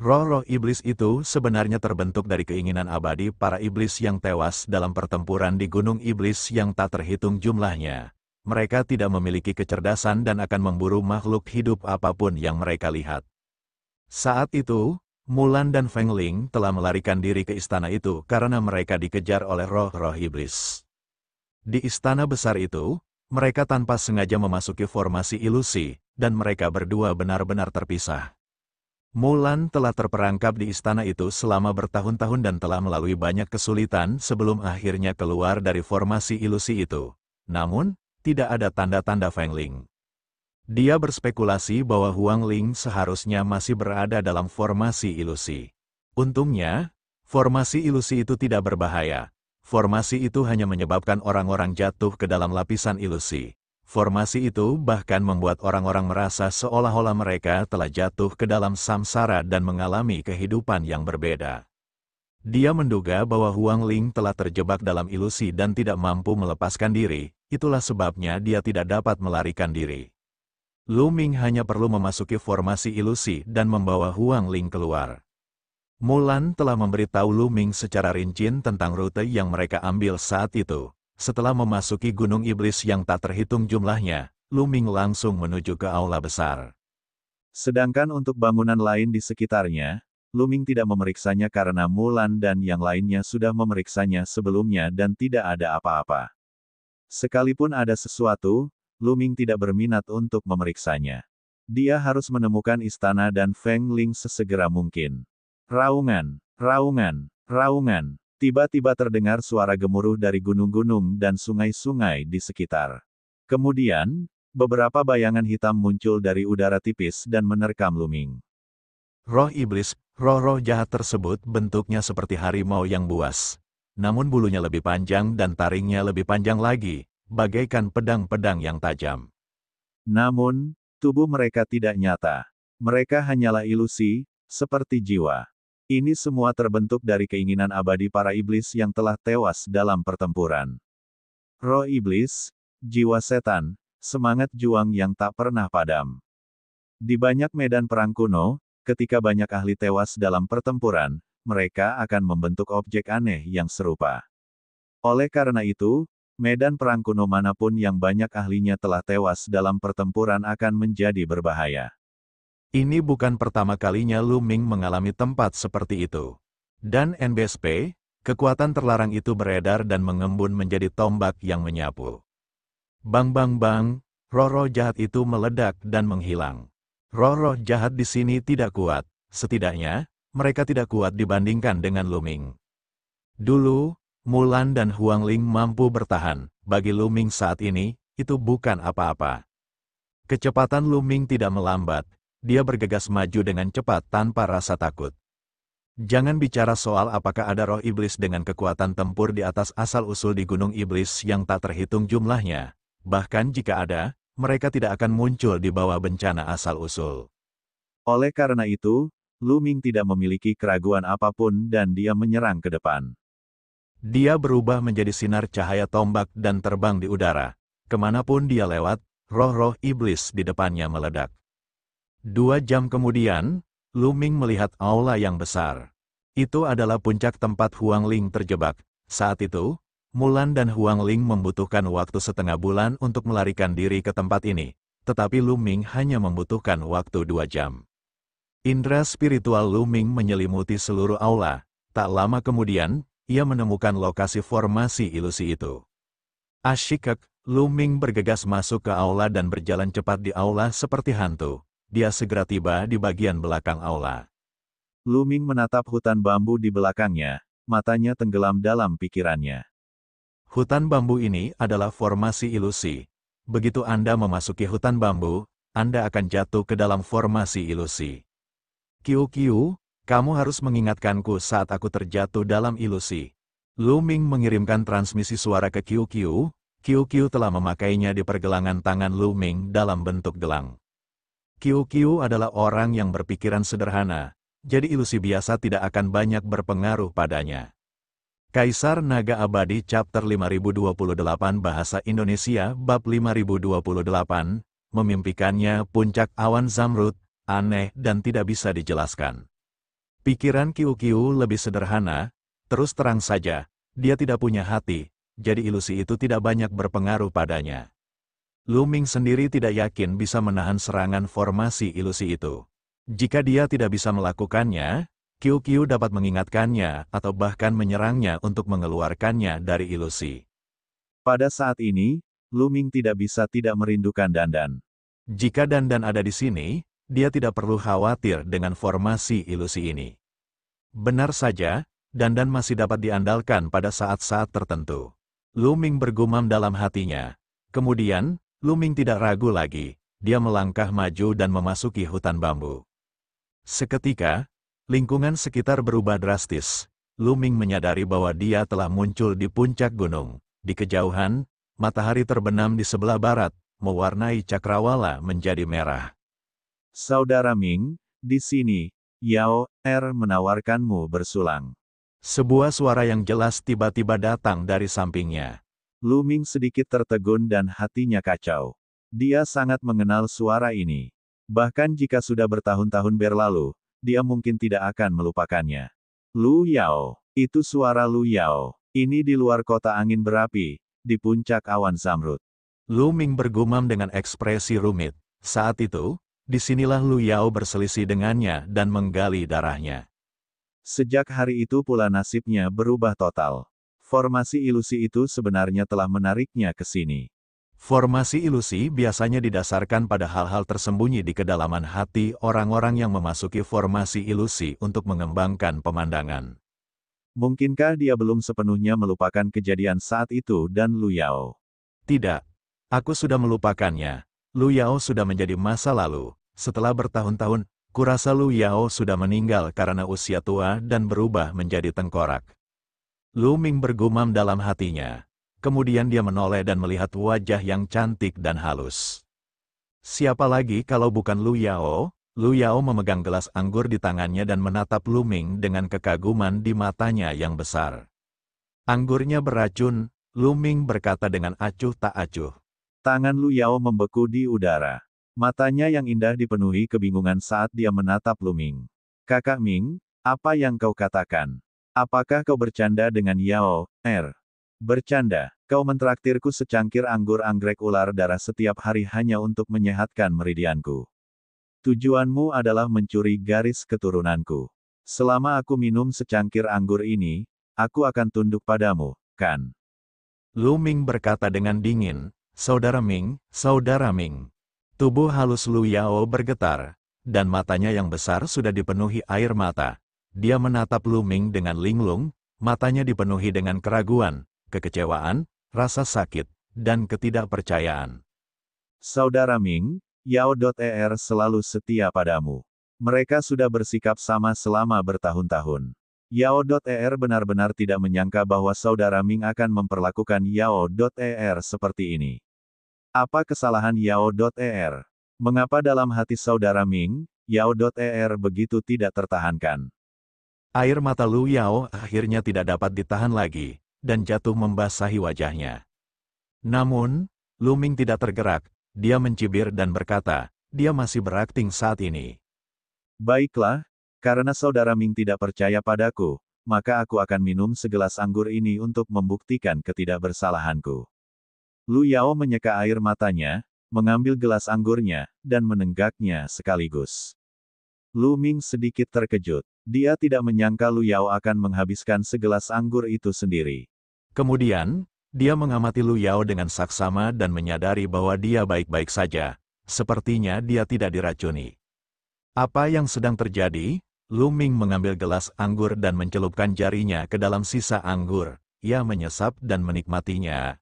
Roh-roh iblis itu sebenarnya terbentuk dari keinginan abadi para iblis yang tewas dalam pertempuran di gunung iblis yang tak terhitung jumlahnya. Mereka tidak memiliki kecerdasan dan akan memburu makhluk hidup apapun yang mereka lihat. Saat itu, Mulan dan Feng Ling telah melarikan diri ke istana itu karena mereka dikejar oleh roh-roh iblis. Di istana besar itu, mereka tanpa sengaja memasuki formasi ilusi, dan mereka berdua benar-benar terpisah. Mulan telah terperangkap di istana itu selama bertahun-tahun dan telah melalui banyak kesulitan sebelum akhirnya keluar dari formasi ilusi itu. Namun, tidak ada tanda-tanda Feng Ling. Dia berspekulasi bahwa Huang Ling seharusnya masih berada dalam formasi ilusi. Untungnya, formasi ilusi itu tidak berbahaya. Formasi itu hanya menyebabkan orang-orang jatuh ke dalam lapisan ilusi. Formasi itu bahkan membuat orang-orang merasa seolah-olah mereka telah jatuh ke dalam samsara dan mengalami kehidupan yang berbeda. Dia menduga bahwa Huang Ling telah terjebak dalam ilusi dan tidak mampu melepaskan diri, itulah sebabnya dia tidak dapat melarikan diri. Lu Ming hanya perlu memasuki formasi ilusi dan membawa Huang Ling keluar. Mulan telah memberitahu Lu Ming secara rinci tentang rute yang mereka ambil saat itu. Setelah memasuki gunung iblis yang tak terhitung jumlahnya, Lu Ming langsung menuju ke aula besar. Sedangkan untuk bangunan lain di sekitarnya, Lu Ming tidak memeriksanya karena Mulan dan yang lainnya sudah memeriksanya sebelumnya dan tidak ada apa-apa. Sekalipun ada sesuatu, Lu Ming tidak berminat untuk memeriksanya. Dia harus menemukan istana dan Feng Ling sesegera mungkin. Raungan, raungan, raungan. Tiba-tiba terdengar suara gemuruh dari gunung-gunung dan sungai-sungai di sekitar. Kemudian, beberapa bayangan hitam muncul dari udara tipis dan menerkam Lu Ming. Roh iblis, roh-roh jahat tersebut bentuknya seperti harimau yang buas. Namun bulunya lebih panjang dan taringnya lebih panjang lagi, bagaikan pedang-pedang yang tajam. Namun, tubuh mereka tidak nyata. Mereka hanyalah ilusi, seperti jiwa. Ini semua terbentuk dari keinginan abadi para iblis yang telah tewas dalam pertempuran. Roh iblis, jiwa setan, semangat juang yang tak pernah padam. Di banyak medan perang kuno, ketika banyak ahli tewas dalam pertempuran, mereka akan membentuk objek aneh yang serupa. Oleh karena itu, medan perang kuno manapun yang banyak ahlinya telah tewas dalam pertempuran akan menjadi berbahaya. Ini bukan pertama kalinya Lu Ming mengalami tempat seperti itu. Dan NBSP, kekuatan terlarang itu beredar dan mengembun menjadi tombak yang menyapu. Bang bang bang, roh-roh jahat itu meledak dan menghilang. Roh-roh jahat di sini tidak kuat, setidaknya, mereka tidak kuat dibandingkan dengan Lu Ming. Dulu, Mulan dan Huang Ling mampu bertahan, bagi Lu Ming saat ini, itu bukan apa-apa. Kecepatan Lu Ming tidak melambat, dia bergegas maju dengan cepat tanpa rasa takut. Jangan bicara soal apakah ada roh iblis dengan kekuatan tempur di atas asal-usul di Gunung Iblis yang tak terhitung jumlahnya. Bahkan jika ada, mereka tidak akan muncul di bawah bencana asal-usul. Oleh karena itu, Lu Ming tidak memiliki keraguan apapun dan dia menyerang ke depan. Dia berubah menjadi sinar cahaya tombak dan terbang di udara. Kemanapun dia lewat, roh-roh iblis di depannya meledak. 2 jam kemudian, Lu Ming melihat aula yang besar. Itu adalah puncak tempat Huang Ling terjebak. Saat itu, Mulan dan Huang Ling membutuhkan waktu setengah bulan untuk melarikan diri ke tempat ini, tetapi Lu Ming hanya membutuhkan waktu 2 jam. Indra spiritual Lu Ming menyelimuti seluruh aula. Tak lama kemudian, ia menemukan lokasi formasi ilusi itu. Asyik, Lu Ming bergegas masuk ke aula dan berjalan cepat di aula seperti hantu. Dia segera tiba di bagian belakang aula. Lu Ming menatap hutan bambu di belakangnya, matanya tenggelam dalam pikirannya. Hutan bambu ini adalah formasi ilusi. Begitu Anda memasuki hutan bambu, Anda akan jatuh ke dalam formasi ilusi. Kiu, kamu harus mengingatkanku saat aku terjatuh dalam ilusi. Lu Ming mengirimkan transmisi suara ke Kiu. Kiu telah memakainya di pergelangan tangan Lu Ming dalam bentuk gelang. Kiu adalah orang yang berpikiran sederhana, jadi ilusi biasa tidak akan banyak berpengaruh padanya. Kaisar Naga Abadi Chapter 5028 Bahasa Indonesia Bab 5028, memimpikannya puncak awan zamrud, aneh dan tidak bisa dijelaskan. Pikiran Kiu lebih sederhana, terus terang saja, dia tidak punya hati, jadi ilusi itu tidak banyak berpengaruh padanya. Lu Ming sendiri tidak yakin bisa menahan serangan formasi ilusi itu. Jika dia tidak bisa melakukannya, Kiu dapat mengingatkannya atau bahkan menyerangnya untuk mengeluarkannya dari ilusi. Pada saat ini, Lu Ming tidak bisa tidak merindukan Dandan. Jika Dandan ada di sini, dia tidak perlu khawatir dengan formasi ilusi ini. Benar saja, Dandan masih dapat diandalkan pada saat-saat tertentu. Lu Ming bergumam dalam hatinya. Kemudian, Lu Ming tidak ragu lagi, dia melangkah maju dan memasuki hutan bambu. Seketika, lingkungan sekitar berubah drastis. Lu Ming menyadari bahwa dia telah muncul di puncak gunung. Di kejauhan, matahari terbenam di sebelah barat, mewarnai cakrawala menjadi merah. Saudara Ming, di sini, Yao menawarkanmu bersulang. Sebuah suara yang jelas tiba-tiba datang dari sampingnya. Lu Ming sedikit tertegun dan hatinya kacau. Dia sangat mengenal suara ini. Bahkan jika sudah bertahun-tahun berlalu, dia mungkin tidak akan melupakannya. Lu Yao, itu suara Lu Yao. Ini di luar kota angin berapi, di puncak awan zamrud. Lu Ming bergumam dengan ekspresi rumit. Saat itu, disinilah Lu Yao berselisih dengannya dan menggali darahnya. Sejak hari itu pula nasibnya berubah total. Formasi ilusi itu sebenarnya telah menariknya ke sini. Formasi ilusi biasanya didasarkan pada hal-hal tersembunyi di kedalaman hati orang-orang yang memasuki formasi ilusi untuk mengembangkan pemandangan. Mungkinkah dia belum sepenuhnya melupakan kejadian saat itu dan Lu Yao? Tidak, aku sudah melupakannya. Lu Yao sudah menjadi masa lalu. Setelah bertahun-tahun, kurasa Lu Yao sudah meninggal karena usia tua dan berubah menjadi tengkorak. Lu Ming bergumam dalam hatinya. Kemudian dia menoleh dan melihat wajah yang cantik dan halus. Siapa lagi kalau bukan Lu Yao? Lu Yao memegang gelas anggur di tangannya dan menatap Lu Ming dengan kekaguman di matanya yang besar. Anggurnya beracun, Lu Ming berkata dengan acuh tak acuh. Tangan Lu Yao membeku di udara. Matanya yang indah dipenuhi kebingungan saat dia menatap Lu Ming. Kakak Ming, apa yang kau katakan? Apakah kau bercanda dengan Yao? Bercanda, kau mentraktirku secangkir anggur anggrek ular darah setiap hari hanya untuk menyehatkan meridianku. Tujuanmu adalah mencuri garis keturunanku. Selama aku minum secangkir anggur ini, aku akan tunduk padamu, kan? Lu Ming berkata dengan dingin, Saudara Ming, Saudara Ming. Tubuh halus Lu Yao bergetar, dan matanya yang besar sudah dipenuhi air mata. Dia menatap Lu Ming dengan linglung, matanya dipenuhi dengan keraguan, kekecewaan, rasa sakit, dan ketidakpercayaan. Saudara Ming, Yao.er selalu setia padamu. Mereka sudah bersikap sama selama bertahun-tahun. Yao.er benar-benar tidak menyangka bahwa Saudara Ming akan memperlakukan Yao.er seperti ini. Apa kesalahan Yao.er? Mengapa dalam hati Saudara Ming, Yao.er begitu tidak tertahankan? Air mata Lu Yao akhirnya tidak dapat ditahan lagi, dan jatuh membasahi wajahnya. Namun, Lu Ming tidak tergerak, dia mencibir dan berkata, dia masih berakting saat ini. Baiklah, karena Saudara Ming tidak percaya padaku, maka aku akan minum segelas anggur ini untuk membuktikan ketidakbersalahanku. Lu Yao menyeka air matanya, mengambil gelas anggurnya, dan menenggaknya sekaligus. Lu Ming sedikit terkejut. Dia tidak menyangka Lu Yao akan menghabiskan segelas anggur itu sendiri. Kemudian, dia mengamati Lu Yao dengan saksama dan menyadari bahwa dia baik-baik saja. Sepertinya dia tidak diracuni. Apa yang sedang terjadi? Lu Ming mengambil gelas anggur dan mencelupkan jarinya ke dalam sisa anggur. Ia menyesap dan menikmatinya.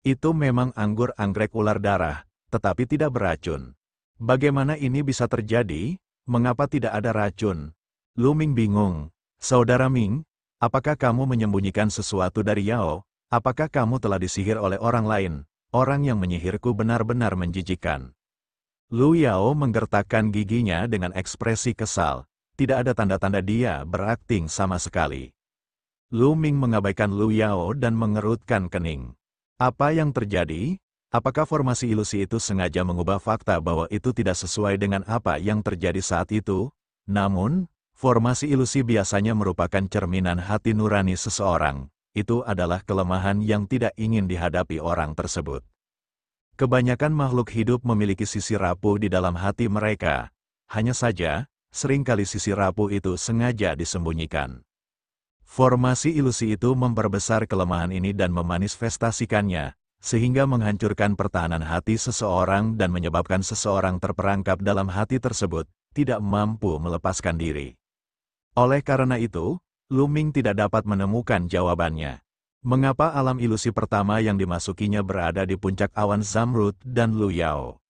Itu memang anggur anggrek ular darah, tetapi tidak beracun. Bagaimana ini bisa terjadi? Mengapa tidak ada racun? Lu Ming bingung. Saudara Ming, apakah kamu menyembunyikan sesuatu dari Yao? Apakah kamu telah disihir oleh orang lain? Orang yang menyihirku benar-benar menjijikkan. Lu Yao menggertakkan giginya dengan ekspresi kesal. Tidak ada tanda-tanda dia berakting sama sekali. Lu Ming mengabaikan Lu Yao dan mengerutkan kening. Apa yang terjadi? Apakah formasi ilusi itu sengaja mengubah fakta bahwa itu tidak sesuai dengan apa yang terjadi saat itu? Namun, formasi ilusi biasanya merupakan cerminan hati nurani seseorang. Itu adalah kelemahan yang tidak ingin dihadapi orang tersebut. Kebanyakan makhluk hidup memiliki sisi rapuh di dalam hati mereka. Hanya saja, seringkali sisi rapuh itu sengaja disembunyikan. Formasi ilusi itu memperbesar kelemahan ini dan memanifestasikannya, sehingga menghancurkan pertahanan hati seseorang dan menyebabkan seseorang terperangkap dalam hati tersebut, tidak mampu melepaskan diri. Oleh karena itu, Lu Ming tidak dapat menemukan jawabannya. Mengapa alam ilusi pertama yang dimasukinya berada di puncak awan Zamrud dan Lu Yao?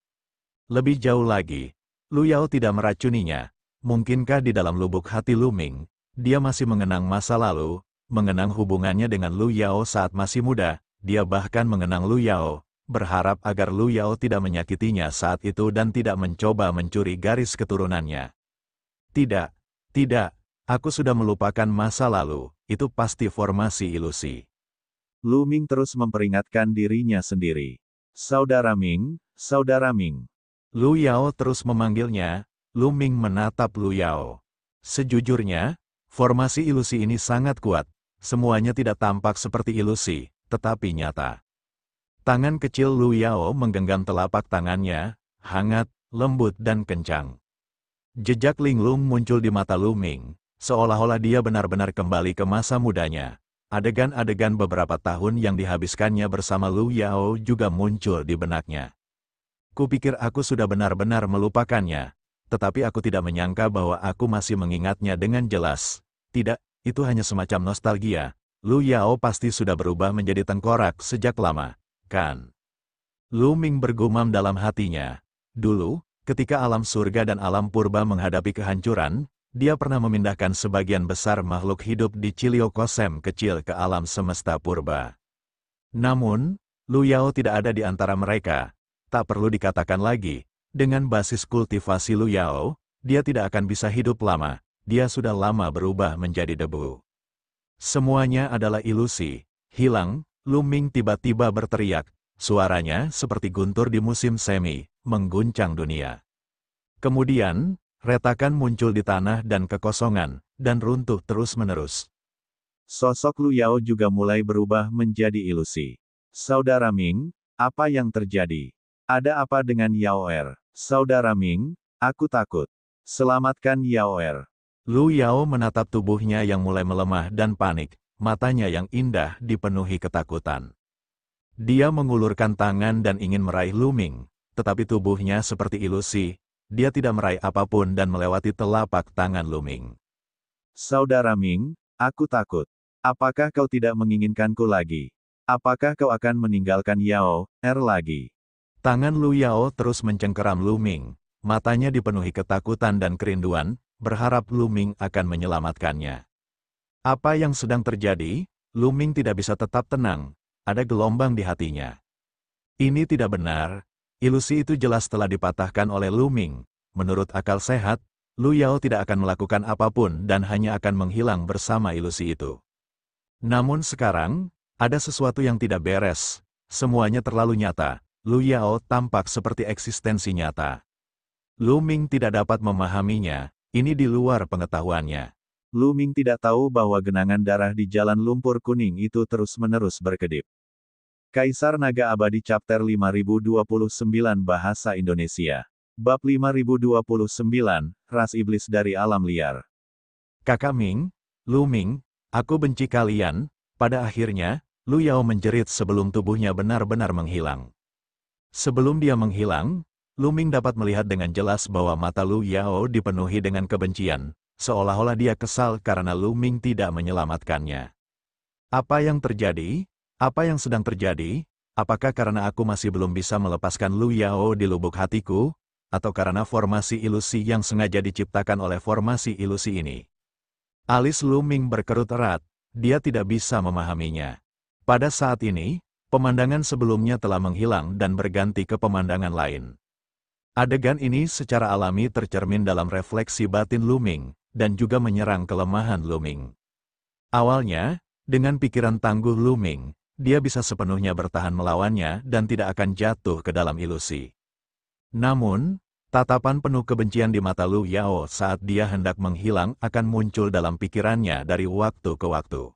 Lebih jauh lagi, Lu Yao tidak meracuninya. Mungkinkah di dalam lubuk hati Lu Ming, dia masih mengenang masa lalu, mengenang hubungannya dengan Lu Yao saat masih muda, dia bahkan mengenang Lu Yao, berharap agar Lu Yao tidak menyakitinya saat itu dan tidak mencoba mencuri garis keturunannya. Tidak, aku sudah melupakan masa lalu, itu pasti formasi ilusi. Lu Ming terus memperingatkan dirinya sendiri. Saudara Ming, Saudara Ming. Lu Yao terus memanggilnya. Lu Ming menatap Lu Yao. Sejujurnya, formasi ilusi ini sangat kuat. Semuanya tidak tampak seperti ilusi, tetapi nyata. Tangan kecil Lu Yao menggenggam telapak tangannya, hangat, lembut dan kencang. Jejak linglung muncul di mata Lu Ming, seolah-olah dia benar-benar kembali ke masa mudanya. Adegan-adegan beberapa tahun yang dihabiskannya bersama Lu Yao juga muncul di benaknya. Kupikir aku sudah benar-benar melupakannya, tetapi aku tidak menyangka bahwa aku masih mengingatnya dengan jelas. Tidak, itu hanya semacam nostalgia. Lu Yao pasti sudah berubah menjadi tengkorak sejak lama, kan? Lu Ming bergumam dalam hatinya. Dulu, ketika alam surga dan alam purba menghadapi kehancuran, dia pernah memindahkan sebagian besar makhluk hidup di Ciliokosem kecil ke alam semesta purba. Namun, Lu Yao tidak ada di antara mereka. Tak perlu dikatakan lagi, dengan basis kultivasi Lu Yao, dia tidak akan bisa hidup lama. Dia sudah lama berubah menjadi debu. Semuanya adalah ilusi. Hilang, Lu Ming tiba-tiba berteriak. Suaranya seperti guntur di musim semi, mengguncang dunia. Kemudian, retakan muncul di tanah dan kekosongan, dan runtuh terus-menerus. Sosok Lu Yao juga mulai berubah menjadi ilusi. Saudara Ming, apa yang terjadi? Ada apa dengan Yao Er? Saudara Ming, aku takut. Selamatkan Yao Er. Lu Yao menatap tubuhnya yang mulai melemah dan panik, matanya yang indah dipenuhi ketakutan. Dia mengulurkan tangan dan ingin meraih Lu Ming, tetapi tubuhnya seperti ilusi, dia tidak meraih apapun dan melewati telapak tangan Lu Ming. Saudara Ming, aku takut. Apakah kau tidak menginginkanku lagi? Apakah kau akan meninggalkan Yao Er lagi? Tangan Lu Yao terus mencengkeram Lu Ming, matanya dipenuhi ketakutan dan kerinduan, berharap Lu Ming akan menyelamatkannya. Apa yang sedang terjadi? Lu Ming tidak bisa tetap tenang, ada gelombang di hatinya. Ini tidak benar, ilusi itu jelas telah dipatahkan oleh Lu Ming. Menurut akal sehat, Lu Yao tidak akan melakukan apapun dan hanya akan menghilang bersama ilusi itu. Namun sekarang, ada sesuatu yang tidak beres, semuanya terlalu nyata. Lu Yao tampak seperti eksistensi nyata. Lu Ming tidak dapat memahaminya, ini di luar pengetahuannya. Lu Ming tidak tahu bahwa genangan darah di jalan lumpur kuning itu terus-menerus berkedip. Kaisar Naga Abadi Chapter 5029 Bahasa Indonesia. Bab 5029, Ras Iblis dari Alam Liar. Kakak Ming, Lu Ming, aku benci kalian. Pada akhirnya, Lu Yao menjerit sebelum tubuhnya benar-benar menghilang. Sebelum dia menghilang, Lu Ming dapat melihat dengan jelas bahwa mata Lu Yao dipenuhi dengan kebencian, seolah-olah dia kesal karena Lu Ming tidak menyelamatkannya. Apa yang terjadi? Apa yang sedang terjadi? Apakah karena aku masih belum bisa melepaskan Lu Yao di lubuk hatiku? Atau karena formasi ilusi yang sengaja diciptakan oleh formasi ilusi ini? Alis Lu Ming berkerut erat, dia tidak bisa memahaminya. Pada saat ini, pemandangan sebelumnya telah menghilang dan berganti ke pemandangan lain. Adegan ini secara alami tercermin dalam refleksi batin Lu Ming, dan juga menyerang kelemahan Lu Ming. Awalnya, dengan pikiran tangguh Lu Ming, dia bisa sepenuhnya bertahan melawannya dan tidak akan jatuh ke dalam ilusi. Namun, tatapan penuh kebencian di mata Lu Yao saat dia hendak menghilang akan muncul dalam pikirannya dari waktu ke waktu.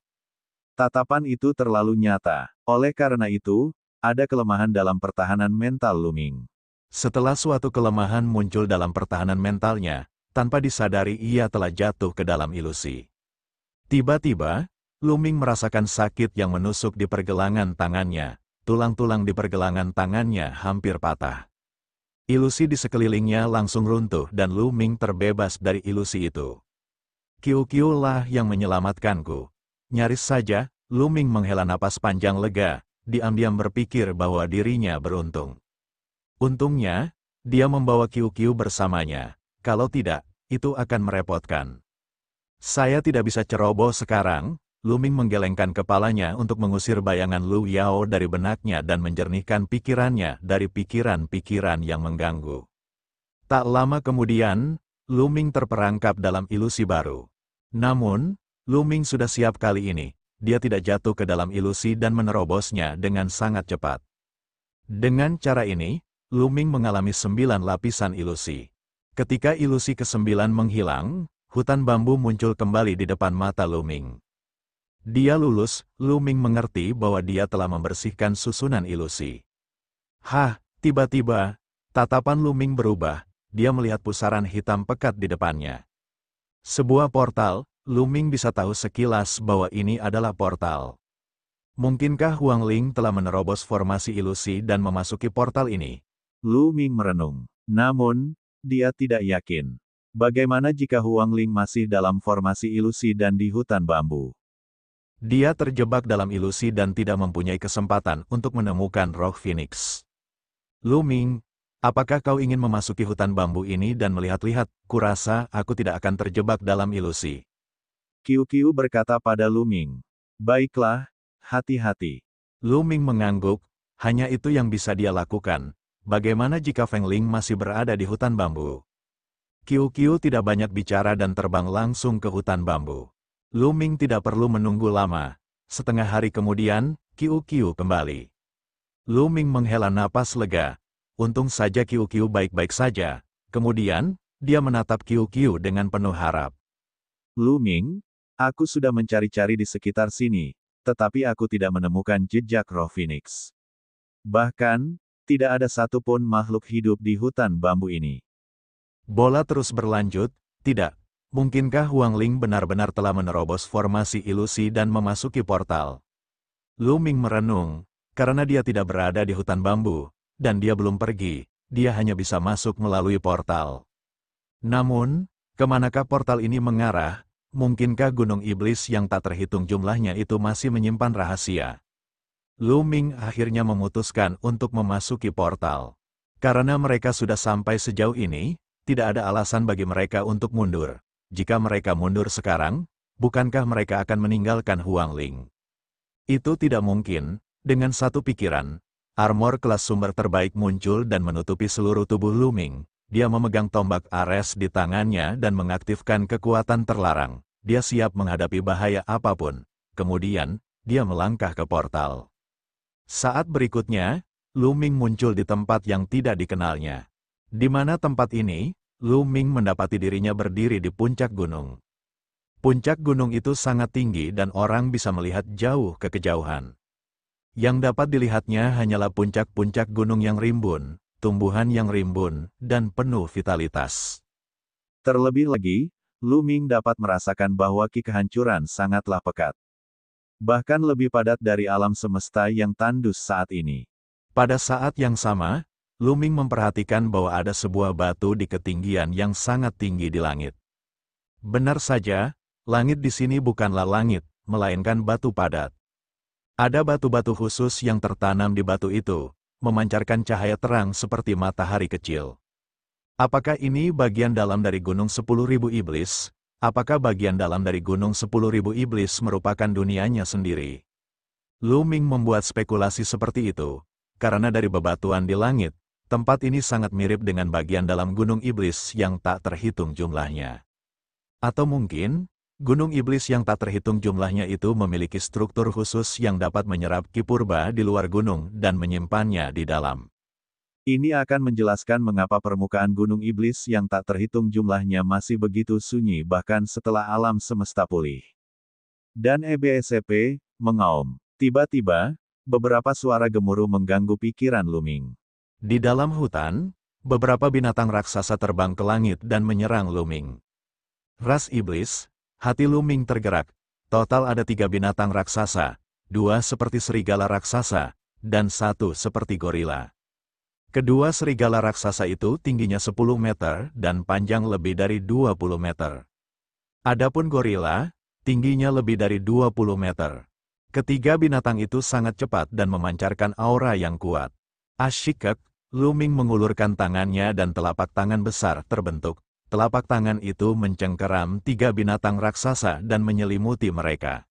Tatapan itu terlalu nyata. Oleh karena itu, ada kelemahan dalam pertahanan mental Lu Ming. Setelah suatu kelemahan muncul dalam pertahanan mentalnya, tanpa disadari ia telah jatuh ke dalam ilusi. Tiba-tiba, Lu Ming merasakan sakit yang menusuk di pergelangan tangannya, tulang-tulang di pergelangan tangannya hampir patah. Ilusi di sekelilingnya langsung runtuh dan Lu Ming terbebas dari ilusi itu. Kiu-kiu lah yang menyelamatkanku. Nyaris saja, Lu Ming menghela napas panjang lega, diam-diam berpikir bahwa dirinya beruntung. Untungnya, dia membawa Kiu-kiu bersamanya, kalau tidak, itu akan merepotkan. Saya tidak bisa ceroboh sekarang. Lu Ming menggelengkan kepalanya untuk mengusir bayangan Lu Yao dari benaknya dan menjernihkan pikirannya dari pikiran-pikiran yang mengganggu. Tak lama kemudian, Lu Ming terperangkap dalam ilusi baru. Namun, Lu Ming sudah siap kali ini. Dia tidak jatuh ke dalam ilusi dan menerobosnya dengan sangat cepat. Dengan cara ini, Lu Ming mengalami 9 lapisan ilusi. Ketika ilusi ke-9 menghilang, hutan bambu muncul kembali di depan mata Lu Ming. Dia lulus, Lu Ming mengerti bahwa dia telah membersihkan susunan ilusi. Hah, tiba-tiba, tatapan Lu Ming berubah, dia melihat pusaran hitam pekat di depannya. Sebuah portal, Lu Ming bisa tahu sekilas bahwa ini adalah portal. Mungkinkah Huang Ling telah menerobos formasi ilusi dan memasuki portal ini? Lu Ming merenung. Namun, dia tidak yakin. Bagaimana jika Huang Ling masih dalam formasi ilusi dan di hutan bambu? Dia terjebak dalam ilusi dan tidak mempunyai kesempatan untuk menemukan roh Phoenix. Lu Ming, apakah kau ingin memasuki hutan bambu ini dan melihat-lihat? Kurasa aku tidak akan terjebak dalam ilusi. Qiu Qiu berkata pada Lu Ming. Baiklah, hati-hati. Lu Ming mengangguk, hanya itu yang bisa dia lakukan. Bagaimana jika Feng Ling masih berada di hutan bambu? Qiu Qiu tidak banyak bicara dan terbang langsung ke hutan bambu. Lu Ming tidak perlu menunggu lama. Setengah hari kemudian, Qiu Qiu kembali. Lu Ming menghela napas lega. Untung saja Qiu Qiu baik-baik saja. Kemudian, dia menatap Qiu Qiu dengan penuh harap. Lu Ming, aku sudah mencari-cari di sekitar sini, tetapi aku tidak menemukan jejak roh Phoenix. Bahkan, tidak ada satupun makhluk hidup di hutan bambu ini. Bola terus berlanjut, tidak. Mungkinkah Huang Ling benar-benar telah menerobos formasi ilusi dan memasuki portal? Lu Ming merenung, karena dia tidak berada di hutan bambu, dan dia belum pergi, dia hanya bisa masuk melalui portal. Namun, kemanakah portal ini mengarah? Mungkinkah gunung iblis yang tak terhitung jumlahnya itu masih menyimpan rahasia? Lu Ming akhirnya memutuskan untuk memasuki portal. Karena mereka sudah sampai sejauh ini, tidak ada alasan bagi mereka untuk mundur. Jika mereka mundur sekarang, bukankah mereka akan meninggalkan Huang Ling? Itu tidak mungkin. Dengan satu pikiran, armor kelas sumber terbaik muncul dan menutupi seluruh tubuh Lu Ming. Dia memegang tombak Ares di tangannya dan mengaktifkan kekuatan terlarang. Dia siap menghadapi bahaya apapun. Kemudian, dia melangkah ke portal. Saat berikutnya, Lu Ming muncul di tempat yang tidak dikenalnya. Di mana tempat ini, Lu Ming mendapati dirinya berdiri di puncak gunung. Puncak gunung itu sangat tinggi dan orang bisa melihat jauh ke kejauhan. Yang dapat dilihatnya hanyalah puncak-puncak gunung yang rimbun, tumbuhan yang rimbun, dan penuh vitalitas. Terlebih lagi, Lu Ming dapat merasakan bahwa kehancuran sangatlah pekat. Bahkan lebih padat dari alam semesta yang tandus saat ini. Pada saat yang sama, Lu Ming memperhatikan bahwa ada sebuah batu di ketinggian yang sangat tinggi di langit. Benar saja, langit di sini bukanlah langit, melainkan batu padat. Ada batu-batu khusus yang tertanam di batu itu, memancarkan cahaya terang seperti matahari kecil. Apakah ini bagian dalam dari Gunung 10.000 Iblis? Apakah bagian dalam dari Gunung 10.000 Iblis merupakan dunianya sendiri? Lu Ming membuat spekulasi seperti itu, karena dari bebatuan di langit, tempat ini sangat mirip dengan bagian dalam Gunung Iblis yang tak terhitung jumlahnya. Atau mungkin, Gunung Iblis yang tak terhitung jumlahnya itu memiliki struktur khusus yang dapat menyerap Ki Purba di luar gunung dan menyimpannya di dalam. Ini akan menjelaskan mengapa permukaan Gunung Iblis yang tak terhitung jumlahnya masih begitu sunyi bahkan setelah alam semesta pulih. Dan EBSCP, mengaum. Tiba-tiba, beberapa suara gemuruh mengganggu pikiran Lu Ming. Di dalam hutan, beberapa binatang raksasa terbang ke langit dan menyerang Lu Ming. Ras iblis, hati Lu Ming tergerak. Total ada 3 binatang raksasa, 2 seperti serigala raksasa, dan 1 seperti gorila. Kedua serigala raksasa itu tingginya 10 meter dan panjang lebih dari 20 meter. Adapun gorila, tingginya lebih dari 20 meter. Ketiga binatang itu sangat cepat dan memancarkan aura yang kuat. Asyikek, Lu Ming mengulurkan tangannya dan telapak tangan besar terbentuk. Telapak tangan itu mencengkeram 3 binatang raksasa dan menyelimuti mereka.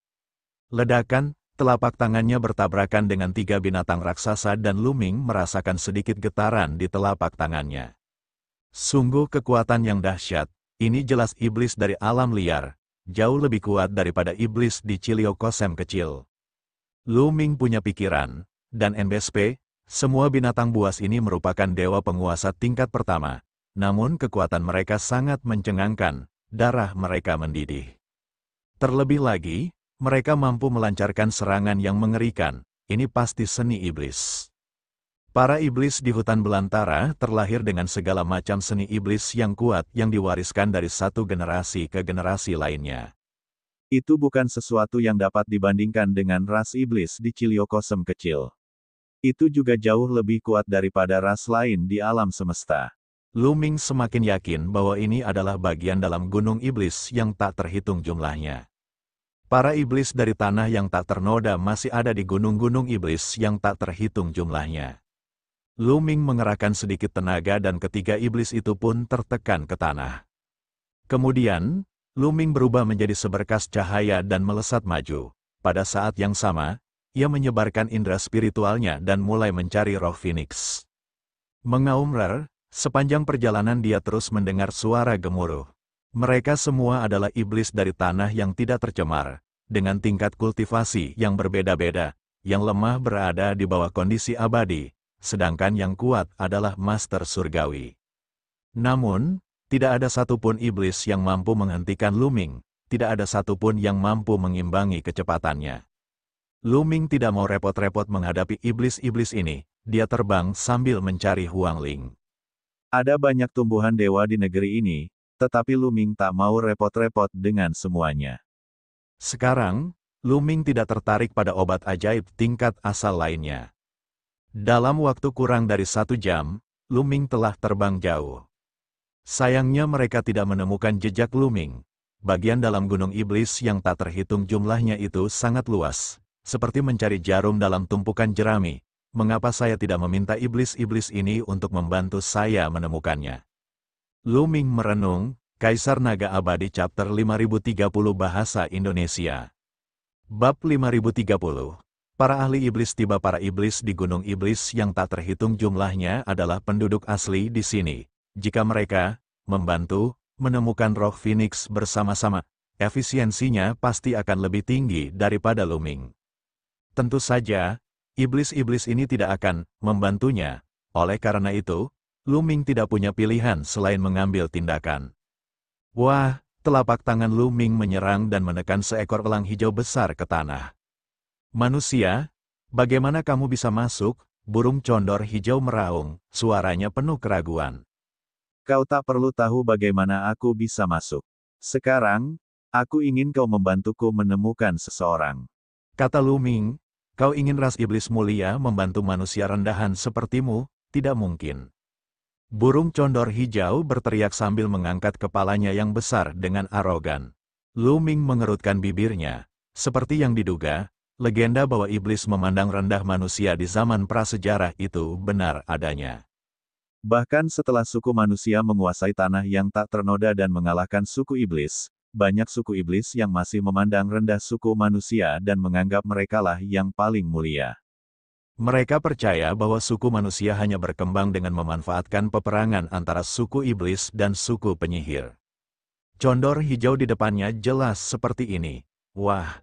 Ledakan, telapak tangannya bertabrakan dengan 3 binatang raksasa dan Lu Ming merasakan sedikit getaran di telapak tangannya. Sungguh kekuatan yang dahsyat, ini jelas iblis dari alam liar, jauh lebih kuat daripada iblis di Cilio Kosem kecil. Lu Ming punya pikiran, dan NBSP, semua binatang buas ini merupakan dewa penguasa tingkat pertama, namun kekuatan mereka sangat mencengangkan, darah mereka mendidih. Terlebih lagi, Mereka mampu melancarkan serangan yang mengerikan. Ini pasti seni iblis. Para iblis di hutan belantara terlahir dengan segala macam seni iblis yang kuat yang diwariskan dari satu generasi ke generasi lainnya. Itu bukan sesuatu yang dapat dibandingkan dengan ras iblis di Chiliocosm kecil. Itu juga jauh lebih kuat daripada ras lain di alam semesta. Lu Ming semakin yakin bahwa ini adalah bagian dalam gunung iblis yang tak terhitung jumlahnya. Para iblis dari tanah yang tak ternoda masih ada di gunung-gunung iblis yang tak terhitung jumlahnya. Lu Ming mengerahkan sedikit tenaga dan ketiga iblis itu pun tertekan ke tanah. Kemudian, Lu Ming berubah menjadi seberkas cahaya dan melesat maju. Pada saat yang sama, ia menyebarkan indera spiritualnya dan mulai mencari roh Phoenix. Mengaum rer, sepanjang perjalanan dia terus mendengar suara gemuruh. Mereka semua adalah iblis dari tanah yang tidak tercemar, dengan tingkat kultivasi yang berbeda-beda, yang lemah berada di bawah kondisi abadi, sedangkan yang kuat adalah master surgawi. Namun, tidak ada satupun iblis yang mampu menghentikan Lu Ming, tidak ada satupun yang mampu mengimbangi kecepatannya. Lu Ming tidak mau repot-repot menghadapi iblis-iblis ini, dia terbang sambil mencari Huang Ling. Ada banyak tumbuhan dewa di negeri ini, tetapi Lu Ming tak mau repot-repot dengan semuanya. Sekarang, Lu Ming tidak tertarik pada obat ajaib tingkat asal lainnya. Dalam waktu kurang dari 1 jam, Lu Ming telah terbang jauh. Sayangnya mereka tidak menemukan jejak Lu Ming. Bagian dalam gunung iblis yang tak terhitung jumlahnya itu sangat luas, seperti mencari jarum dalam tumpukan jerami. Mengapa saya tidak meminta iblis-iblis ini untuk membantu saya menemukannya? Lu Ming merenung, Kaisar Naga Abadi Chapter 5030 Bahasa Indonesia. Bab 5030. Para ahli iblis tiba. Para iblis di gunung iblis yang tak terhitung jumlahnya adalah penduduk asli di sini. Jika mereka membantu menemukan roh Phoenix bersama-sama, efisiensinya pasti akan lebih tinggi daripada Lu Ming. Tentu saja, iblis-iblis ini tidak akan membantunya. Oleh karena itu, Lu Ming tidak punya pilihan selain mengambil tindakan. Wah, telapak tangan Lu Ming menyerang dan menekan seekor elang hijau besar ke tanah. Manusia, bagaimana kamu bisa masuk? Burung condor hijau meraung, suaranya penuh keraguan. Kau tak perlu tahu bagaimana aku bisa masuk. Sekarang, aku ingin kau membantuku menemukan seseorang. Kata Lu Ming, kau ingin ras iblis mulia membantu manusia rendahan sepertimu? Tidak mungkin. Burung condor hijau berteriak sambil mengangkat kepalanya yang besar dengan arogan. Lu Ming mengerutkan bibirnya. Seperti yang diduga, legenda bahwa iblis memandang rendah manusia di zaman prasejarah itu benar adanya. Bahkan setelah suku manusia menguasai tanah yang tak ternoda dan mengalahkan suku iblis, banyak suku iblis yang masih memandang rendah suku manusia dan menganggap merekalah yang paling mulia. Mereka percaya bahwa suku manusia hanya berkembang dengan memanfaatkan peperangan antara suku iblis dan suku penyihir. Condor hijau di depannya jelas seperti ini. Wah!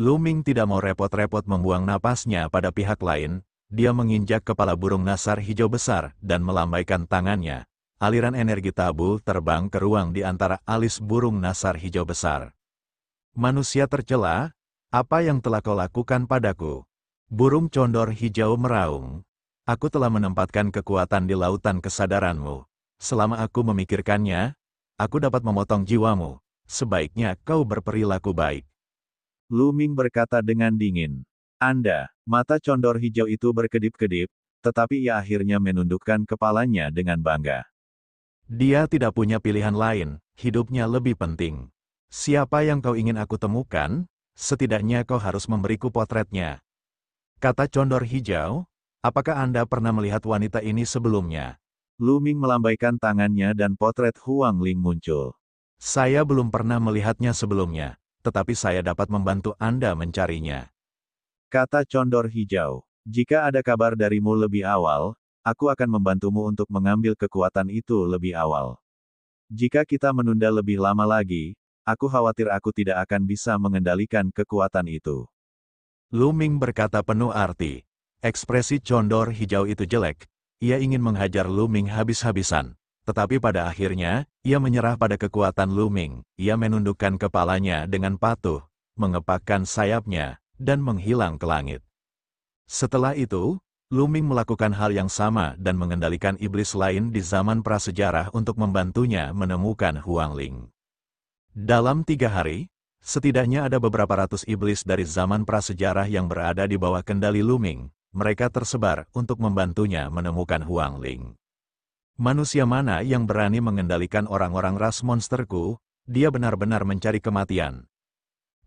Lu Ming tidak mau repot-repot membuang napasnya pada pihak lain, dia menginjak kepala burung nasar hijau besar dan melambaikan tangannya. Aliran energi tabu terbang ke ruang di antara alis burung nasar hijau besar. Manusia tercela, apa yang telah kau lakukan padaku? Burung condor hijau meraung. Aku telah menempatkan kekuatan di lautan kesadaranmu. Selama aku memikirkannya, aku dapat memotong jiwamu. Sebaiknya kau berperilaku baik. Lu Ming berkata dengan dingin. Mata condor hijau itu berkedip-kedip, tetapi ia akhirnya menundukkan kepalanya dengan bangga. Dia tidak punya pilihan lain, hidupnya lebih penting. Siapa yang kau ingin aku temukan? Setidaknya kau harus memberiku potretnya. Kata condor hijau, apakah Anda pernah melihat wanita ini sebelumnya? Lu Ming melambaikan tangannya dan potret Huang Ling muncul. Saya belum pernah melihatnya sebelumnya, tetapi saya dapat membantu Anda mencarinya. Kata condor hijau, jika ada kabar darimu lebih awal, aku akan membantumu untuk mengambil kekuatan itu lebih awal. Jika kita menunda lebih lama lagi, aku khawatir aku tidak akan bisa mengendalikan kekuatan itu. Lu Ming berkata penuh arti. Ekspresi condor hijau itu jelek. Ia ingin menghajar Lu Ming habis-habisan. Tetapi pada akhirnya, ia menyerah pada kekuatan Lu Ming. Ia menundukkan kepalanya dengan patuh. mengepakkan sayapnya, dan menghilang ke langit. Setelah itu, Lu Ming melakukan hal yang sama dan mengendalikan iblis lain di zaman prasejarah untuk membantunya menemukan Huang Ling. Dalam 3 hari, setidaknya ada beberapa ratus iblis dari zaman prasejarah yang berada di bawah kendali Lu Ming. Mereka tersebar untuk membantunya menemukan Huang Ling. Manusia mana yang berani mengendalikan orang-orang ras monsterku? Dia benar-benar mencari kematian.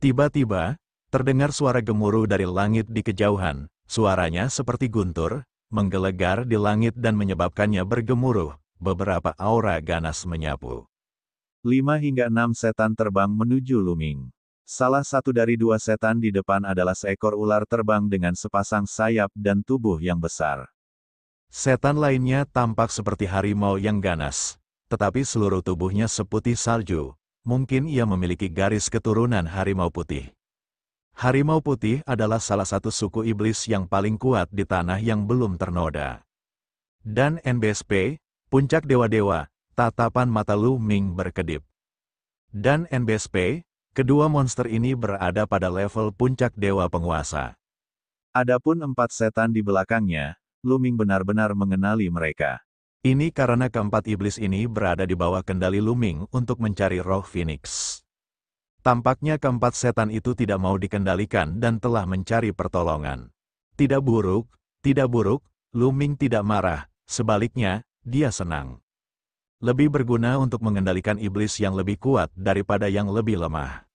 Tiba-tiba, terdengar suara gemuruh dari langit di kejauhan. Suaranya seperti guntur, menggelegar di langit dan menyebabkannya bergemuruh. Beberapa aura ganas menyapu. 5 hingga 6 setan terbang menuju Lu Ming. Salah satu dari 2 setan di depan adalah seekor ular terbang dengan sepasang sayap dan tubuh yang besar. Setan lainnya tampak seperti harimau yang ganas, tetapi seluruh tubuhnya seputih salju. Mungkin ia memiliki garis keturunan harimau putih. Harimau putih adalah salah satu suku iblis yang paling kuat di tanah yang belum ternoda. Dan NBSP, puncak dewa-dewa, tatapan mata Lu Ming berkedip. Dan NBSP, kedua monster ini berada pada level puncak dewa penguasa. Adapun 4 setan di belakangnya, Lu Ming benar-benar mengenali mereka. Ini karena keempat iblis ini berada di bawah kendali Lu Ming untuk mencari roh Phoenix. Tampaknya keempat setan itu tidak mau dikendalikan dan telah mencari pertolongan. Tidak buruk, Lu Ming tidak marah, sebaliknya, dia senang. Lebih berguna untuk mengendalikan iblis yang lebih kuat daripada yang lebih lemah.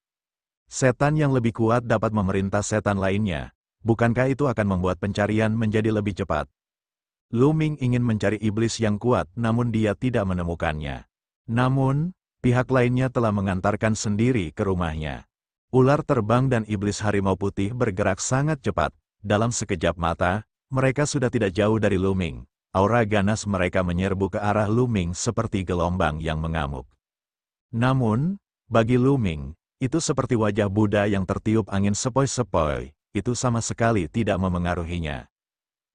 Setan yang lebih kuat dapat memerintah setan lainnya. Bukankah itu akan membuat pencarian menjadi lebih cepat? Lu Ming ingin mencari iblis yang kuat namun dia tidak menemukannya. Namun, pihak lainnya telah mengantarkan sendiri ke rumahnya. Ular terbang dan iblis harimau putih bergerak sangat cepat. Dalam sekejap mata, mereka sudah tidak jauh dari Lu Ming. Aura ganas mereka menyerbu ke arah Lu Ming seperti gelombang yang mengamuk. Namun, bagi Lu Ming, itu seperti wajah Buddha yang tertiup angin sepoi-sepoi. Itu sama sekali tidak memengaruhinya.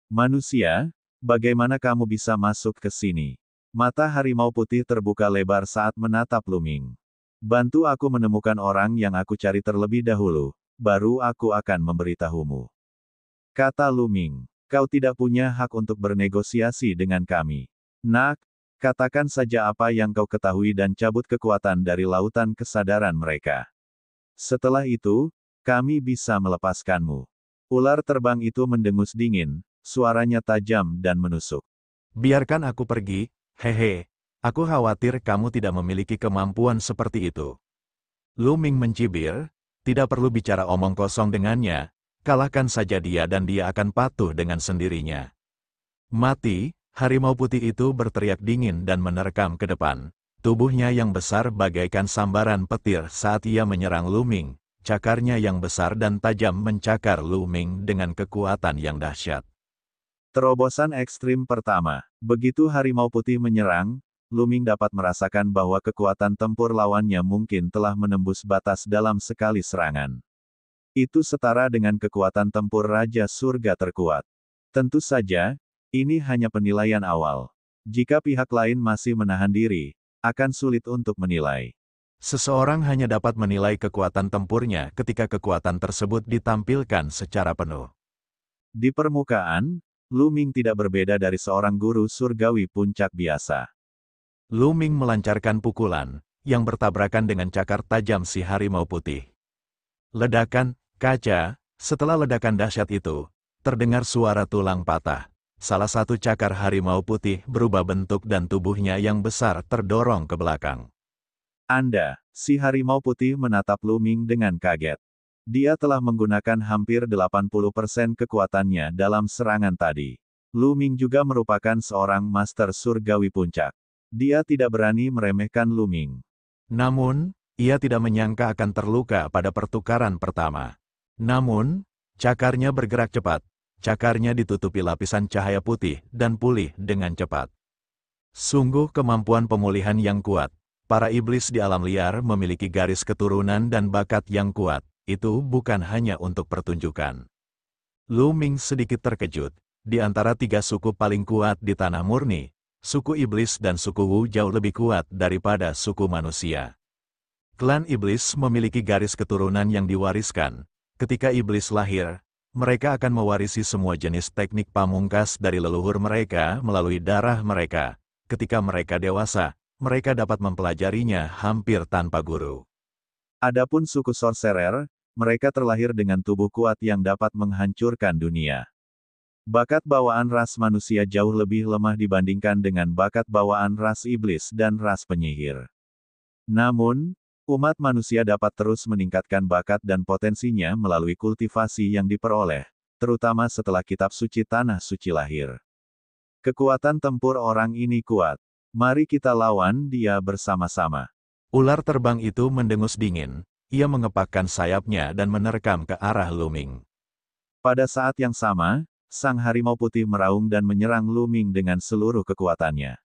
Manusia, bagaimana kamu bisa masuk ke sini? Mata harimau putih terbuka lebar saat menatap Lu Ming. Bantu aku menemukan orang yang aku cari terlebih dahulu, baru aku akan memberitahumu. Kata Lu Ming, kau tidak punya hak untuk bernegosiasi dengan kami. Nak, katakan saja apa yang kau ketahui dan cabut kekuatan dari lautan kesadaran mereka. Setelah itu, kami bisa melepaskanmu. Ular terbang itu mendengus dingin, suaranya tajam dan menusuk. Biarkan aku pergi. Hehe, aku khawatir kamu tidak memiliki kemampuan seperti itu. Lu Ming mencibir, tidak perlu bicara omong kosong dengannya, kalahkan saja dia dan dia akan patuh dengan sendirinya. Mati, harimau putih itu berteriak dingin dan menerkam ke depan. Tubuhnya yang besar bagaikan sambaran petir saat ia menyerang Lu Ming. Cakarnya yang besar dan tajam mencakar Lu Ming dengan kekuatan yang dahsyat. Terobosan ekstrim pertama. Begitu harimau putih menyerang, Lu Ming dapat merasakan bahwa kekuatan tempur lawannya mungkin telah menembus batas dalam sekali serangan. Itu setara dengan kekuatan tempur Raja Surga terkuat. Tentu saja, ini hanya penilaian awal. Jika pihak lain masih menahan diri, akan sulit untuk menilai. Seseorang hanya dapat menilai kekuatan tempurnya ketika kekuatan tersebut ditampilkan secara penuh. Di permukaan, Lu Ming tidak berbeda dari seorang guru surgawi puncak biasa. Lu Ming melancarkan pukulan, yang bertabrakan dengan cakar tajam si harimau putih. Ledakan, kaca, setelah ledakan dahsyat itu, terdengar suara tulang patah. Salah satu cakar harimau putih berubah bentuk dan tubuhnya yang besar terdorong ke belakang. Si harimau putih menatap Lu Ming dengan kaget. Dia telah menggunakan hampir 80% kekuatannya dalam serangan tadi. Lu Ming juga merupakan seorang master surgawi puncak. Dia tidak berani meremehkan Lu Ming. Namun, ia tidak menyangka akan terluka pada pertukaran pertama. Namun, cakarnya bergerak cepat. Cakarnya ditutupi lapisan cahaya putih dan pulih dengan cepat. Sungguh kemampuan pemulihan yang kuat. Para iblis di alam liar memiliki garis keturunan dan bakat yang kuat. Itu bukan hanya untuk pertunjukan. Lu Ming sedikit terkejut. Di antara 3 suku paling kuat di tanah murni, suku iblis dan suku Wu jauh lebih kuat daripada suku manusia. Klan iblis memiliki garis keturunan yang diwariskan. Ketika iblis lahir, mereka akan mewarisi semua jenis teknik pamungkas dari leluhur mereka melalui darah mereka. Ketika mereka dewasa, mereka dapat mempelajarinya hampir tanpa guru. Adapun suku sorcerer, mereka terlahir dengan tubuh kuat yang dapat menghancurkan dunia. Bakat bawaan ras manusia jauh lebih lemah dibandingkan dengan bakat bawaan ras iblis dan ras penyihir. Namun, umat manusia dapat terus meningkatkan bakat dan potensinya melalui kultivasi yang diperoleh, terutama setelah kitab suci Tanah Suci lahir. Kekuatan tempur orang ini kuat. Mari kita lawan dia bersama-sama. Ular terbang itu mendengus dingin. Ia mengepakkan sayapnya dan menerkam ke arah Luming. Pada saat yang sama, sang harimau putih meraung dan menyerang Luming dengan seluruh kekuatannya.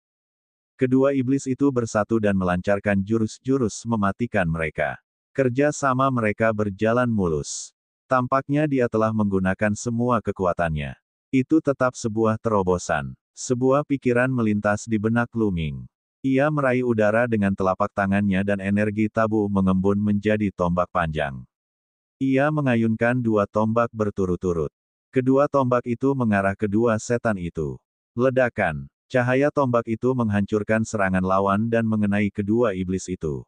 Kedua iblis itu bersatu dan melancarkan jurus-jurus mematikan mereka. Kerja sama mereka berjalan mulus. Tampaknya dia telah menggunakan semua kekuatannya. Itu tetap sebuah terobosan. Sebuah pikiran melintas di benak Luming. Ia meraih udara dengan telapak tangannya dan energi tabu mengembun menjadi tombak panjang. Ia mengayunkan dua tombak berturut-turut. Kedua tombak itu mengarah kedua setan itu. Ledakan. Cahaya tombak itu menghancurkan serangan lawan dan mengenai kedua iblis itu.